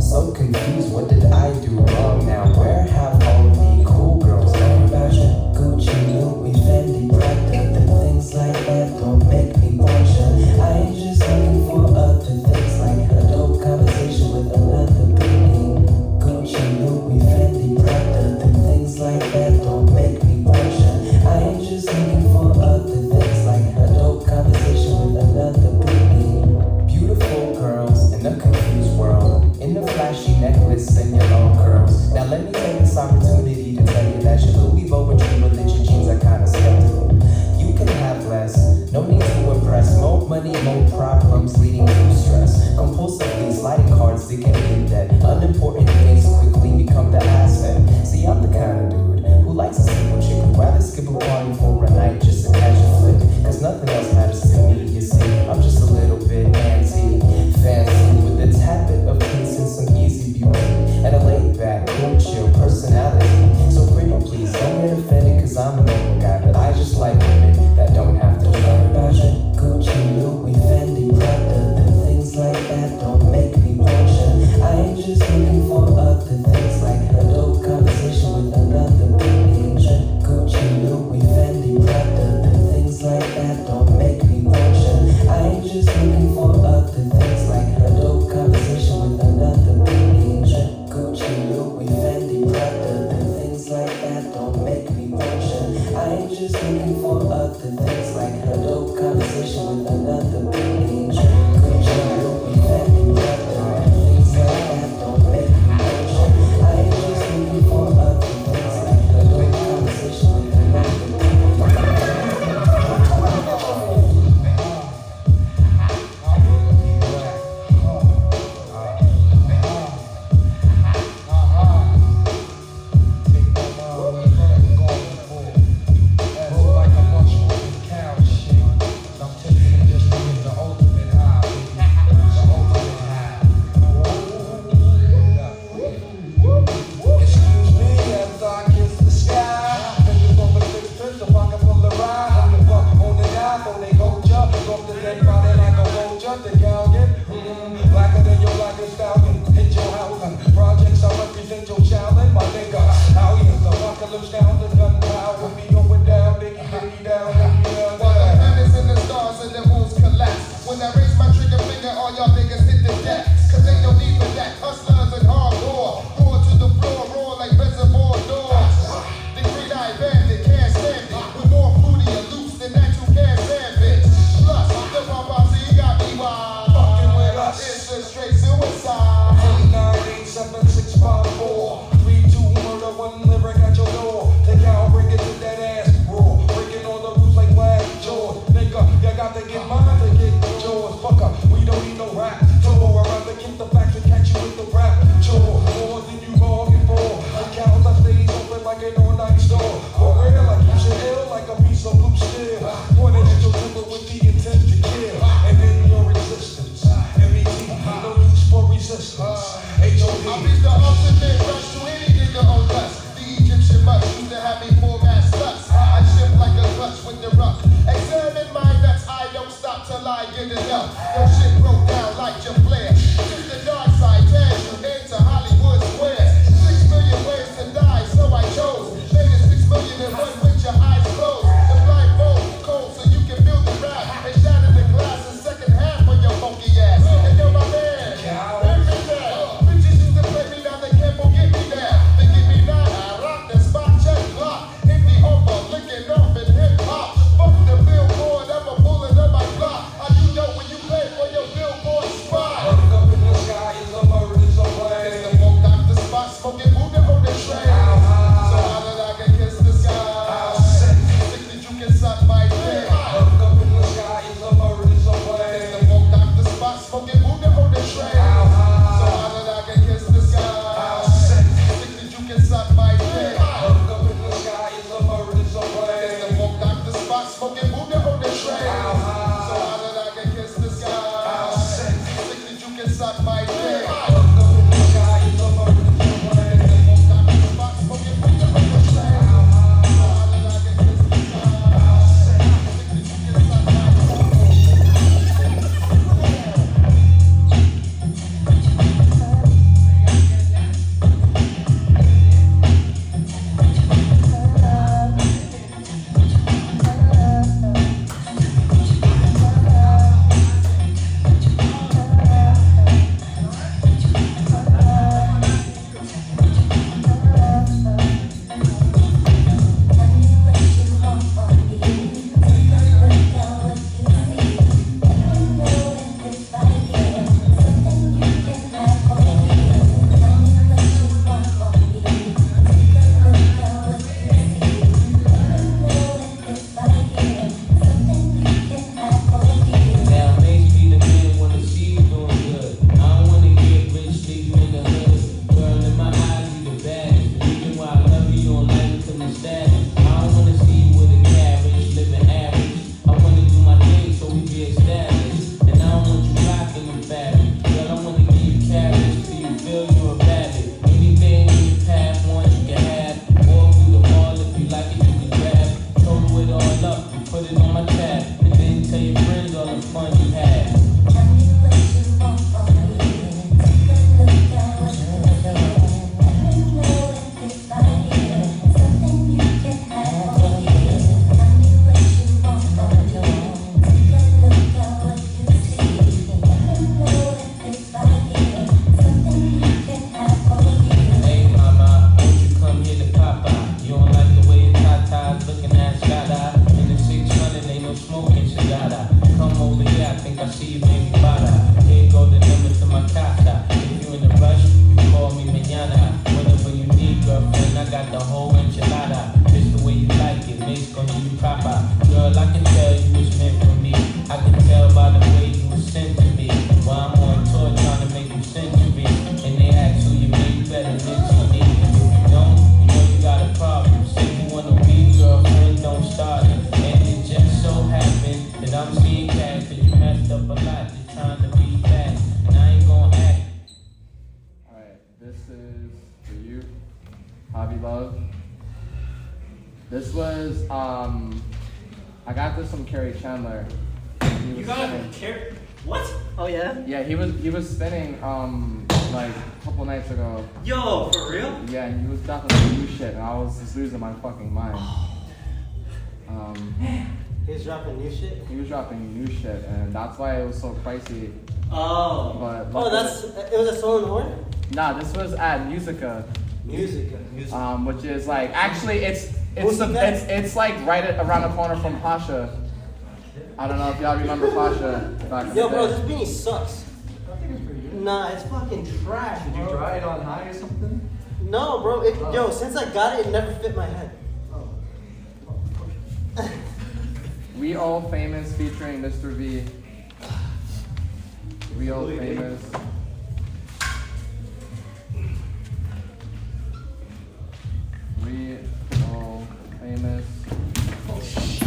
So confused, what did I do wrong now? Where have all the cool girls gone? Fashion, Gucci, Louis, Fendi, Prada, the things like that don't make me Porsche. I ain't just looking for other things like a dope conversation with another being. Gucci, Louis, Fendi, Prada, the things like that don't make me Porsche. I ain't just looking for other things like a dope conversation with another being. Beautiful girls in a confused world, in the flashy necklace and your long curls. Now let me take this opportunity to tell you that your Louis Vuitton religion jeans are kinda skeptical. You can have less, no need to impress. More money, more problems, leading to stress. Compulsively sliding cards, they can get that. Unimportant things quickly become the asset. See, I'm the kind of dude who likes a simple chick who'd rather skip a party for a night just to catch a flick. Cause nothing else matters to me, you see. I'm just a little bit anti, fancy, with a habit of peace and some easy beauty. And a laid back, cool, chill personality. So pretty, please don't get offended, cause I'm a normal guy. But I just like women that don't have to try. Fashion, Gucci, Louis, Fendi, Prada, the things like that don't make me Porsche. I ain't just looking for other things like a dope conversation with another being. Gucci, Louis, Fendi, Prada, the things like that don't make me Porsche. I ain't just looking for other things like a dope conversation with another being. Gucci, Louis, Fendi, Prada, the things like that don't make me Porsche. I ain't just looking for other things like a dope conversation with another being. Gucci, Louis, Fendi, Prada, the things like that don't make shut the galleon. Blacker than your blackest stallion. Hit your house. Projects, I represent your challenge. My nigga, how you the apocalypse down the gunpowder. We going down, diggy, diggy down, diggy down. While the planets and the stars and the moons collapse. When I raise my trigger finger, all y'all niggas hit the deck. Cause ain't no need for that. Hustlers and hardcore. Roar to the floor, roar like reservoir doors. The green-eyed bandit can't stand it. With more fruity and loose than that you can't stand it. Plus, the Bambasi got me wild. Fucking with us. It's a straight suicide. 8987654. 32 murder, 1 lyric at your door. Take out, bring it to that ass raw. Breaking all the rules like glass jaws. Nigga, you got to get mine to get yours. Fuck up, we don't need no rap. Tour around to keep the facts and catch you with the rap. Chore, more than you bargained for. Accounts I stays open like an all-night store. For real, I keep shit ill like a piece of blue steel. Pointed at your temple with the intent to kill. And then your resistance. MET, no use for resistance. HOD. I reach the ultimate rush to any nigga on lust. The Egyptian must used to have me format sluts. I shift like a clutch with the rough. Examine my nuts, I don't stop till I get enough. Your shit broke down like your flare. Choose the dark side, turn you into Hollywood squares. 6 million ways to die, so I chose. Made it 6 million and one with your eyes closed. The blindfold cold so you can build the rap. And shatter the glass in second half of your funky ass. And you're my man. Bitches used to play me, now they can't forget me now. They give me 9, I rock the spot, check block. Empty humble, licking off in hip hop. Fuck the billboard, I'm a bullet on my block. How you know when you play for your billboard spot? Look up in the sky, is a bird, is a plane. It's the funk doctor spot, smoking Buddha on the train. So how did I get kiss the sky? Sick that you can suck my dick. Look up in the sky, is a bird, is a plane. It's the funk doctor spot, smoking Buddha on the train. So how did I get kiss the sky? Sick that you can suck my dick. Look up in the sky, is a bird, is a plane. It's the funk doctor spot, smoking Buddha on the train. So how did I get kiss the sky? Sick that you can suck my dick. Look up in the sky, is a bird, is a plane. It's the funk doctor spot, smoking Buddha on the train. So how did I get kiss the sky? Sick that you can suck my This was, I got this from Kerry Chandler. He You was got saying- Carrie? What? Oh yeah? Yeah, he was spinning like a couple nights ago. Yo, for real? Yeah, and he was dropping some new shit, and I was just losing my fucking mind. He was dropping new shit? He was dropping new shit, and that's why it was so pricey. Oh. But It was a solo in Horn? Nah, this was at Musica. Music. Which is like actually it's like around the corner from Pasha. I don't know if y'all remember Pasha. Yo, bro, this beanie sucks. I think it's pretty good. Nah, it's fucking trash. Did you dry it on high or something? No, bro. Yo, since I got it, it never fit my head. We All Famous featuring Mr. V. We All Famous. We All Famous. Oh shit.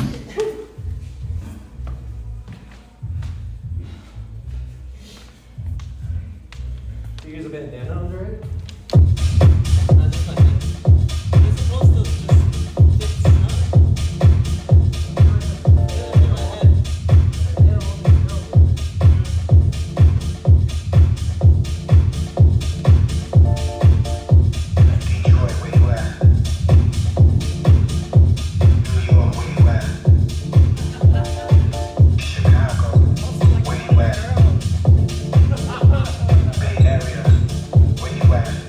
You use a bandana under it? Where you at?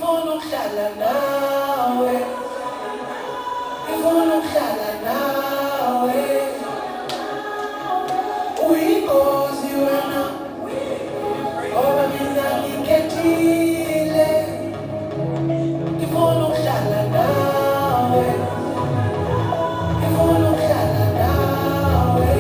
Ngifuna ukuhlala nawe. Ngifuna ukuhlala nawe. Uyingozi wena. Ngoba mina ngikhethile. Ngifuna ukuhlala nawe. Ngifuna ukuhlala nawe.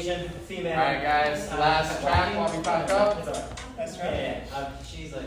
Asian female. Alright, guys, last track while we pack up. That's right. Yeah. She's like.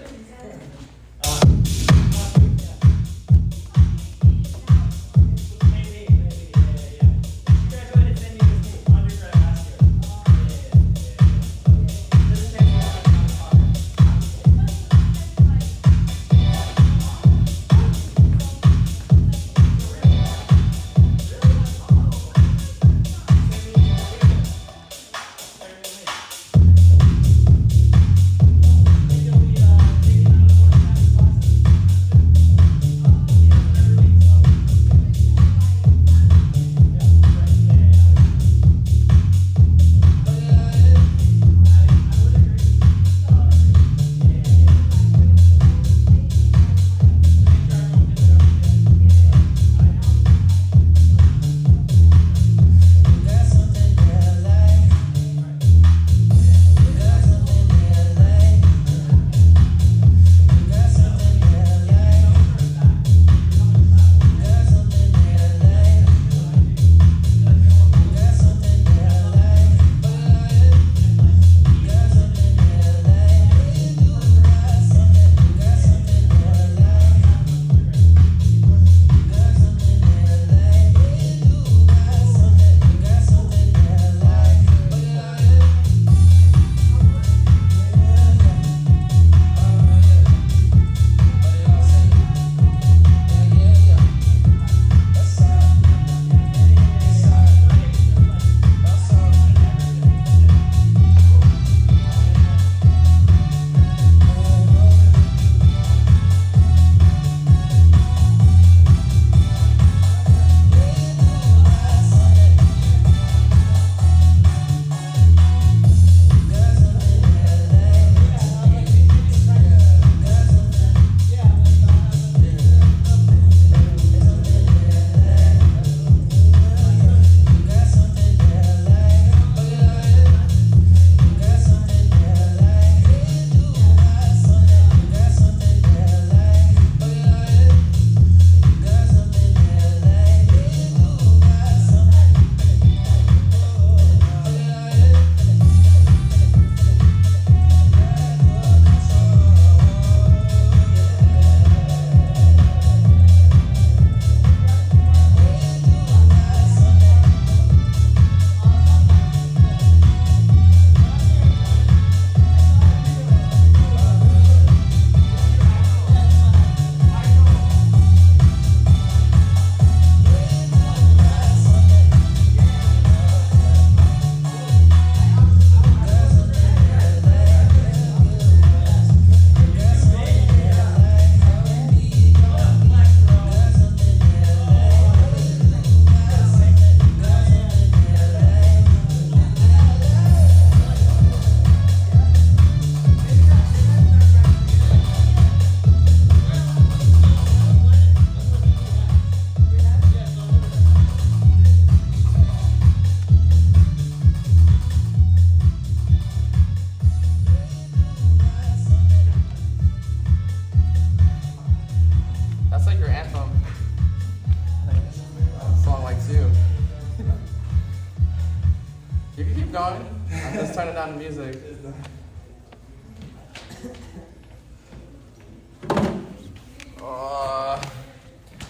going? I'm just turning down the music.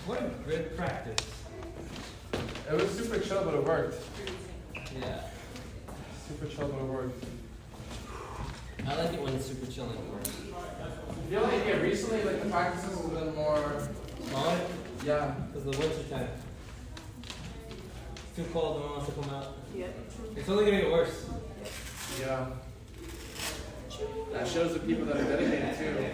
What a good practice. It was super chill, but it worked. Yeah. Super chill, but it worked. I like it when it's super chill and it works. I feel like recently, like the practices have been more Smaller? Yeah. Because the winter time. It's too cold, no one wants to come out. Yeah. It's only gonna get worse. Yeah. That shows the people that are dedicated too.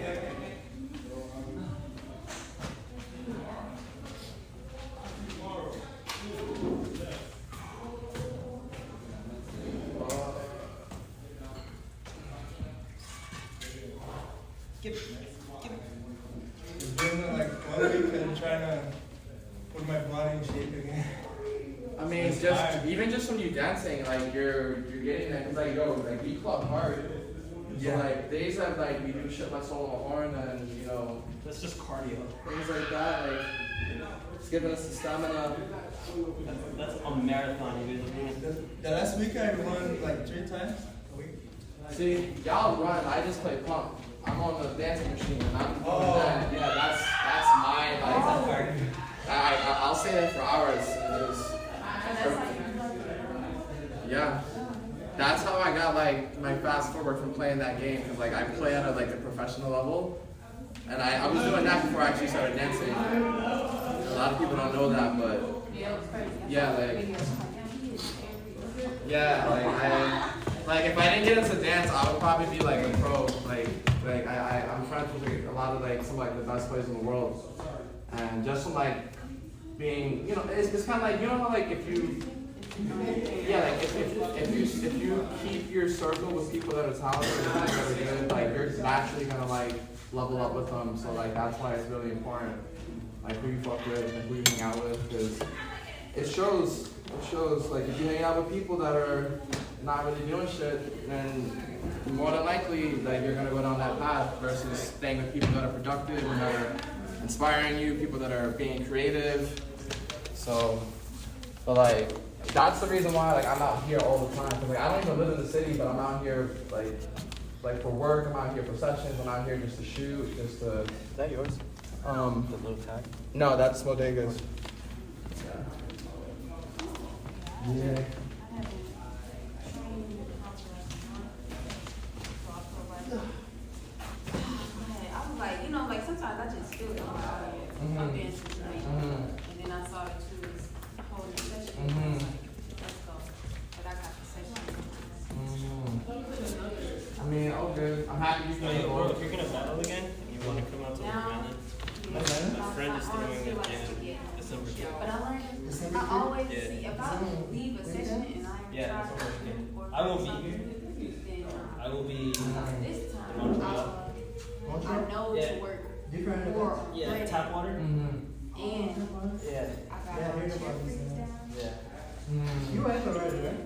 It's been like 1 week and trying to put my body in shape again. I mean, it's just even just when you dancing, like you're getting that. It's like like we club hard. So like days that like we do shit like solo horn and that's just cardio. Things like that, like It's giving us the stamina. That's a marathon you guys are doing. The last week I run like 3 times a week. See, y'all run. I just play pump. I'm on the dancing machine, and I'm doing that. Yeah, that's my like. I'll say that for hours. Yeah, that's how I got like my fast forward from playing that game. Cause like I play at like the professional level, and I was doing that before I actually started dancing. A lot of people don't know that, but yeah, like if I didn't get into dance, I would probably be like a pro. Like I'm friends with a lot of like some like the best players in the world, and just from like being, you know, it's kind of like, you know how like if you keep your circle with people that are talented and that are good, like you're naturally gonna like level up with them. So like that's why it's really important, like who you fuck with and who you hang out with, because it shows. Like if you hang out with people that are not really doing shit, then more than likely like you're gonna go down that path versus staying with people that are productive and that are inspiring you, people that are being creative. So, but like that's the reason why like I'm out here all the time. Cause like I don't even live in the city, but I'm out here like for work. I'm out here for sessions. I'm out here just to shoot, just to. Is that yours? The little tag? No, that's Modega's. Yeah. I was like, you know, like sometimes I just feel it on my audience. I'm dancing tonight. And then I saw that you was holding the session. Let's go. But I got the session. I mean, all good. I'm happy you played Bro, if you're gonna battle again, you want to come out to Now, my friend is doing it in December. but I learned, I always see, if I leave a session and I Yeah, try that's what to I'm work I will on be something, here. then I will be. this time, I know Yeah. to work Different more. Yeah, tap water. And Yeah. I got my freeze down Yeah. You went already, right?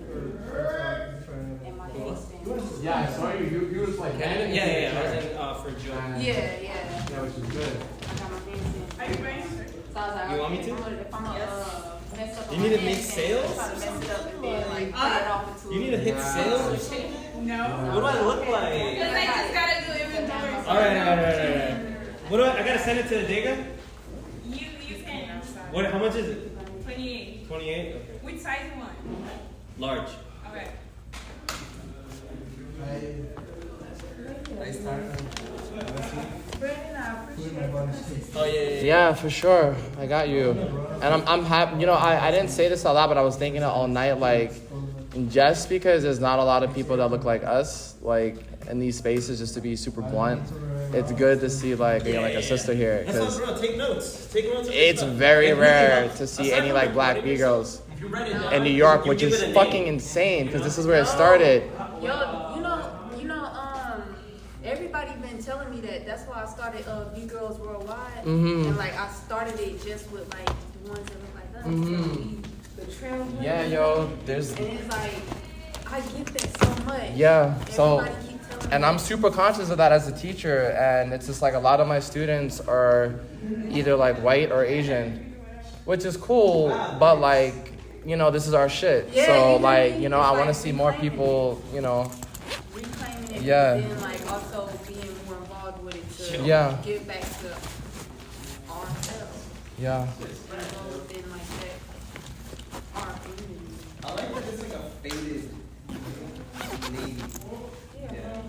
Or different? and my handstand. Yeah, I saw you. You was like handing me Yeah. I the was in for Joe. Yeah. Yeah, which is good. I got my handstand. Are you going? So I was like, You want me okay, to? if I'm mess up You on need my to make handstand, sales? try to mess it up and then like put it off into You need to hit Yeah. sales or something? No. What do I look Because like? I just gotta do inventory. Alright. What do I gotta send it to Modega? You can. What? How much is it? 28. 28. Okay. Which size you want? Large. Okay. I started. Brandon, I appreciate it. Oh yeah. Yeah, for sure. I got you. And I'm happy. You know, I didn't say this a lot, but I was thinking it all night. Like, just because there's not a lot of people that look like us, like in these spaces, just to be super blunt, it's good to see like a sister here, That's because not bro. Take notes. Take notes. it's very rare to see any like black B-girls in New York, which is fucking insane. Because this is where it started. Yo, everybody been telling me that. That's why I started B-Girls Worldwide. And like I started it just with like the ones that look like us. So the trailblazers. Yeah, yo, there's. And it's like I get that so much. Yeah, so, Everybody keep telling and me. I'm super conscious of that as a teacher, and it's just like a lot of my students are either like white or Asian, which is cool, but like, you know, this is our shit. Yeah, So you like, mean, you know, it's I want to like see more reclaiming people, you know. Reclaiming it, Yeah. and then like also being more involved with it to Yeah. give back to ourselves. Yeah. Within like that, our community. I like that it's like a faded navy. Yeah.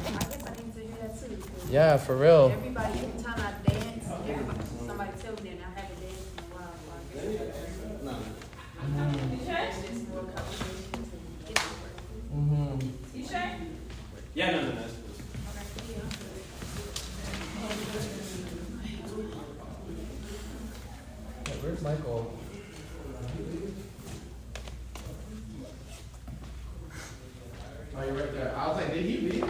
I guess I need to do that too. 'Cause Yeah, for real. everybody, every time I dance, somebody tells me, and I haven't danced in a while. So I guess No. it's just more conversation to get to work. You sure? Yeah. No. Yeah, where's Michael? Oh, you're right there. I was like, did he leave?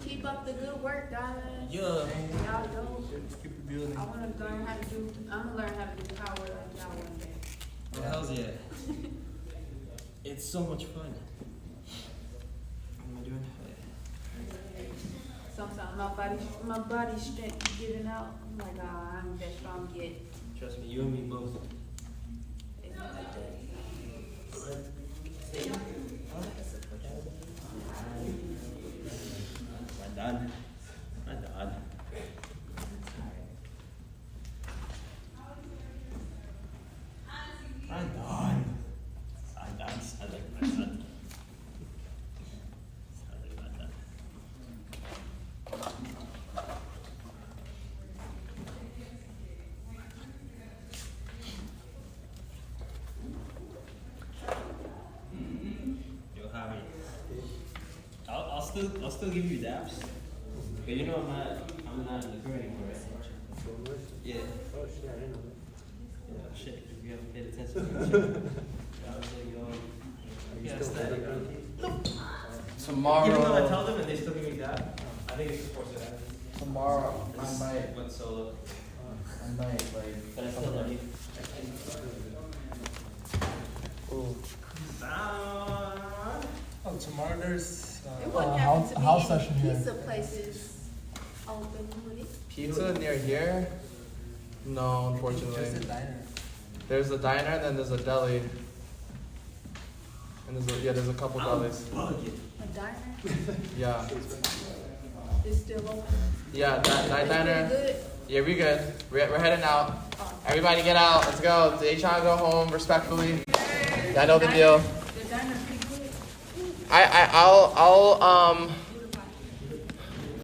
Keep up the good work, guys. Yeah. Y'all go. Keep it building. I want to learn how to do. I'm gonna learn how to do power like y'all one day. Oh, hells yeah. It's so much fun. What am I doing? my body strength is giving out. I'm like, I ain't that strong yet. Trust me, you and me both. It's not like that. I'm done. I'm done. I'm done. I'm done. I like my son. I like my done. Yo, Javi. I'll still give you daps. But you know I'm not in the crew anymore, right? Yeah. Oh shit, I didn't know that. Yeah, shit, if you haven't paid attention. I was like, yo, yeah, still steady. Tomorrow. Even though I tell them and they still give me dap, I think it's supposed to happen. Tomorrow, I This might, went solo. like, But I still love you. Oh, tomorrow there's. It wouldn't happen to me any pizza places open, would it? pizza near here? No, unfortunately. There's a diner. There's a diner, and then there's a deli. And there's a couple delis. A diner? Yeah. It's still open. Yeah, that diner. Good. Yeah, we good. We're heading out. Everybody get out. Let's go. They trying to go home respectfully. I know the deal. The diner's pretty good. I'll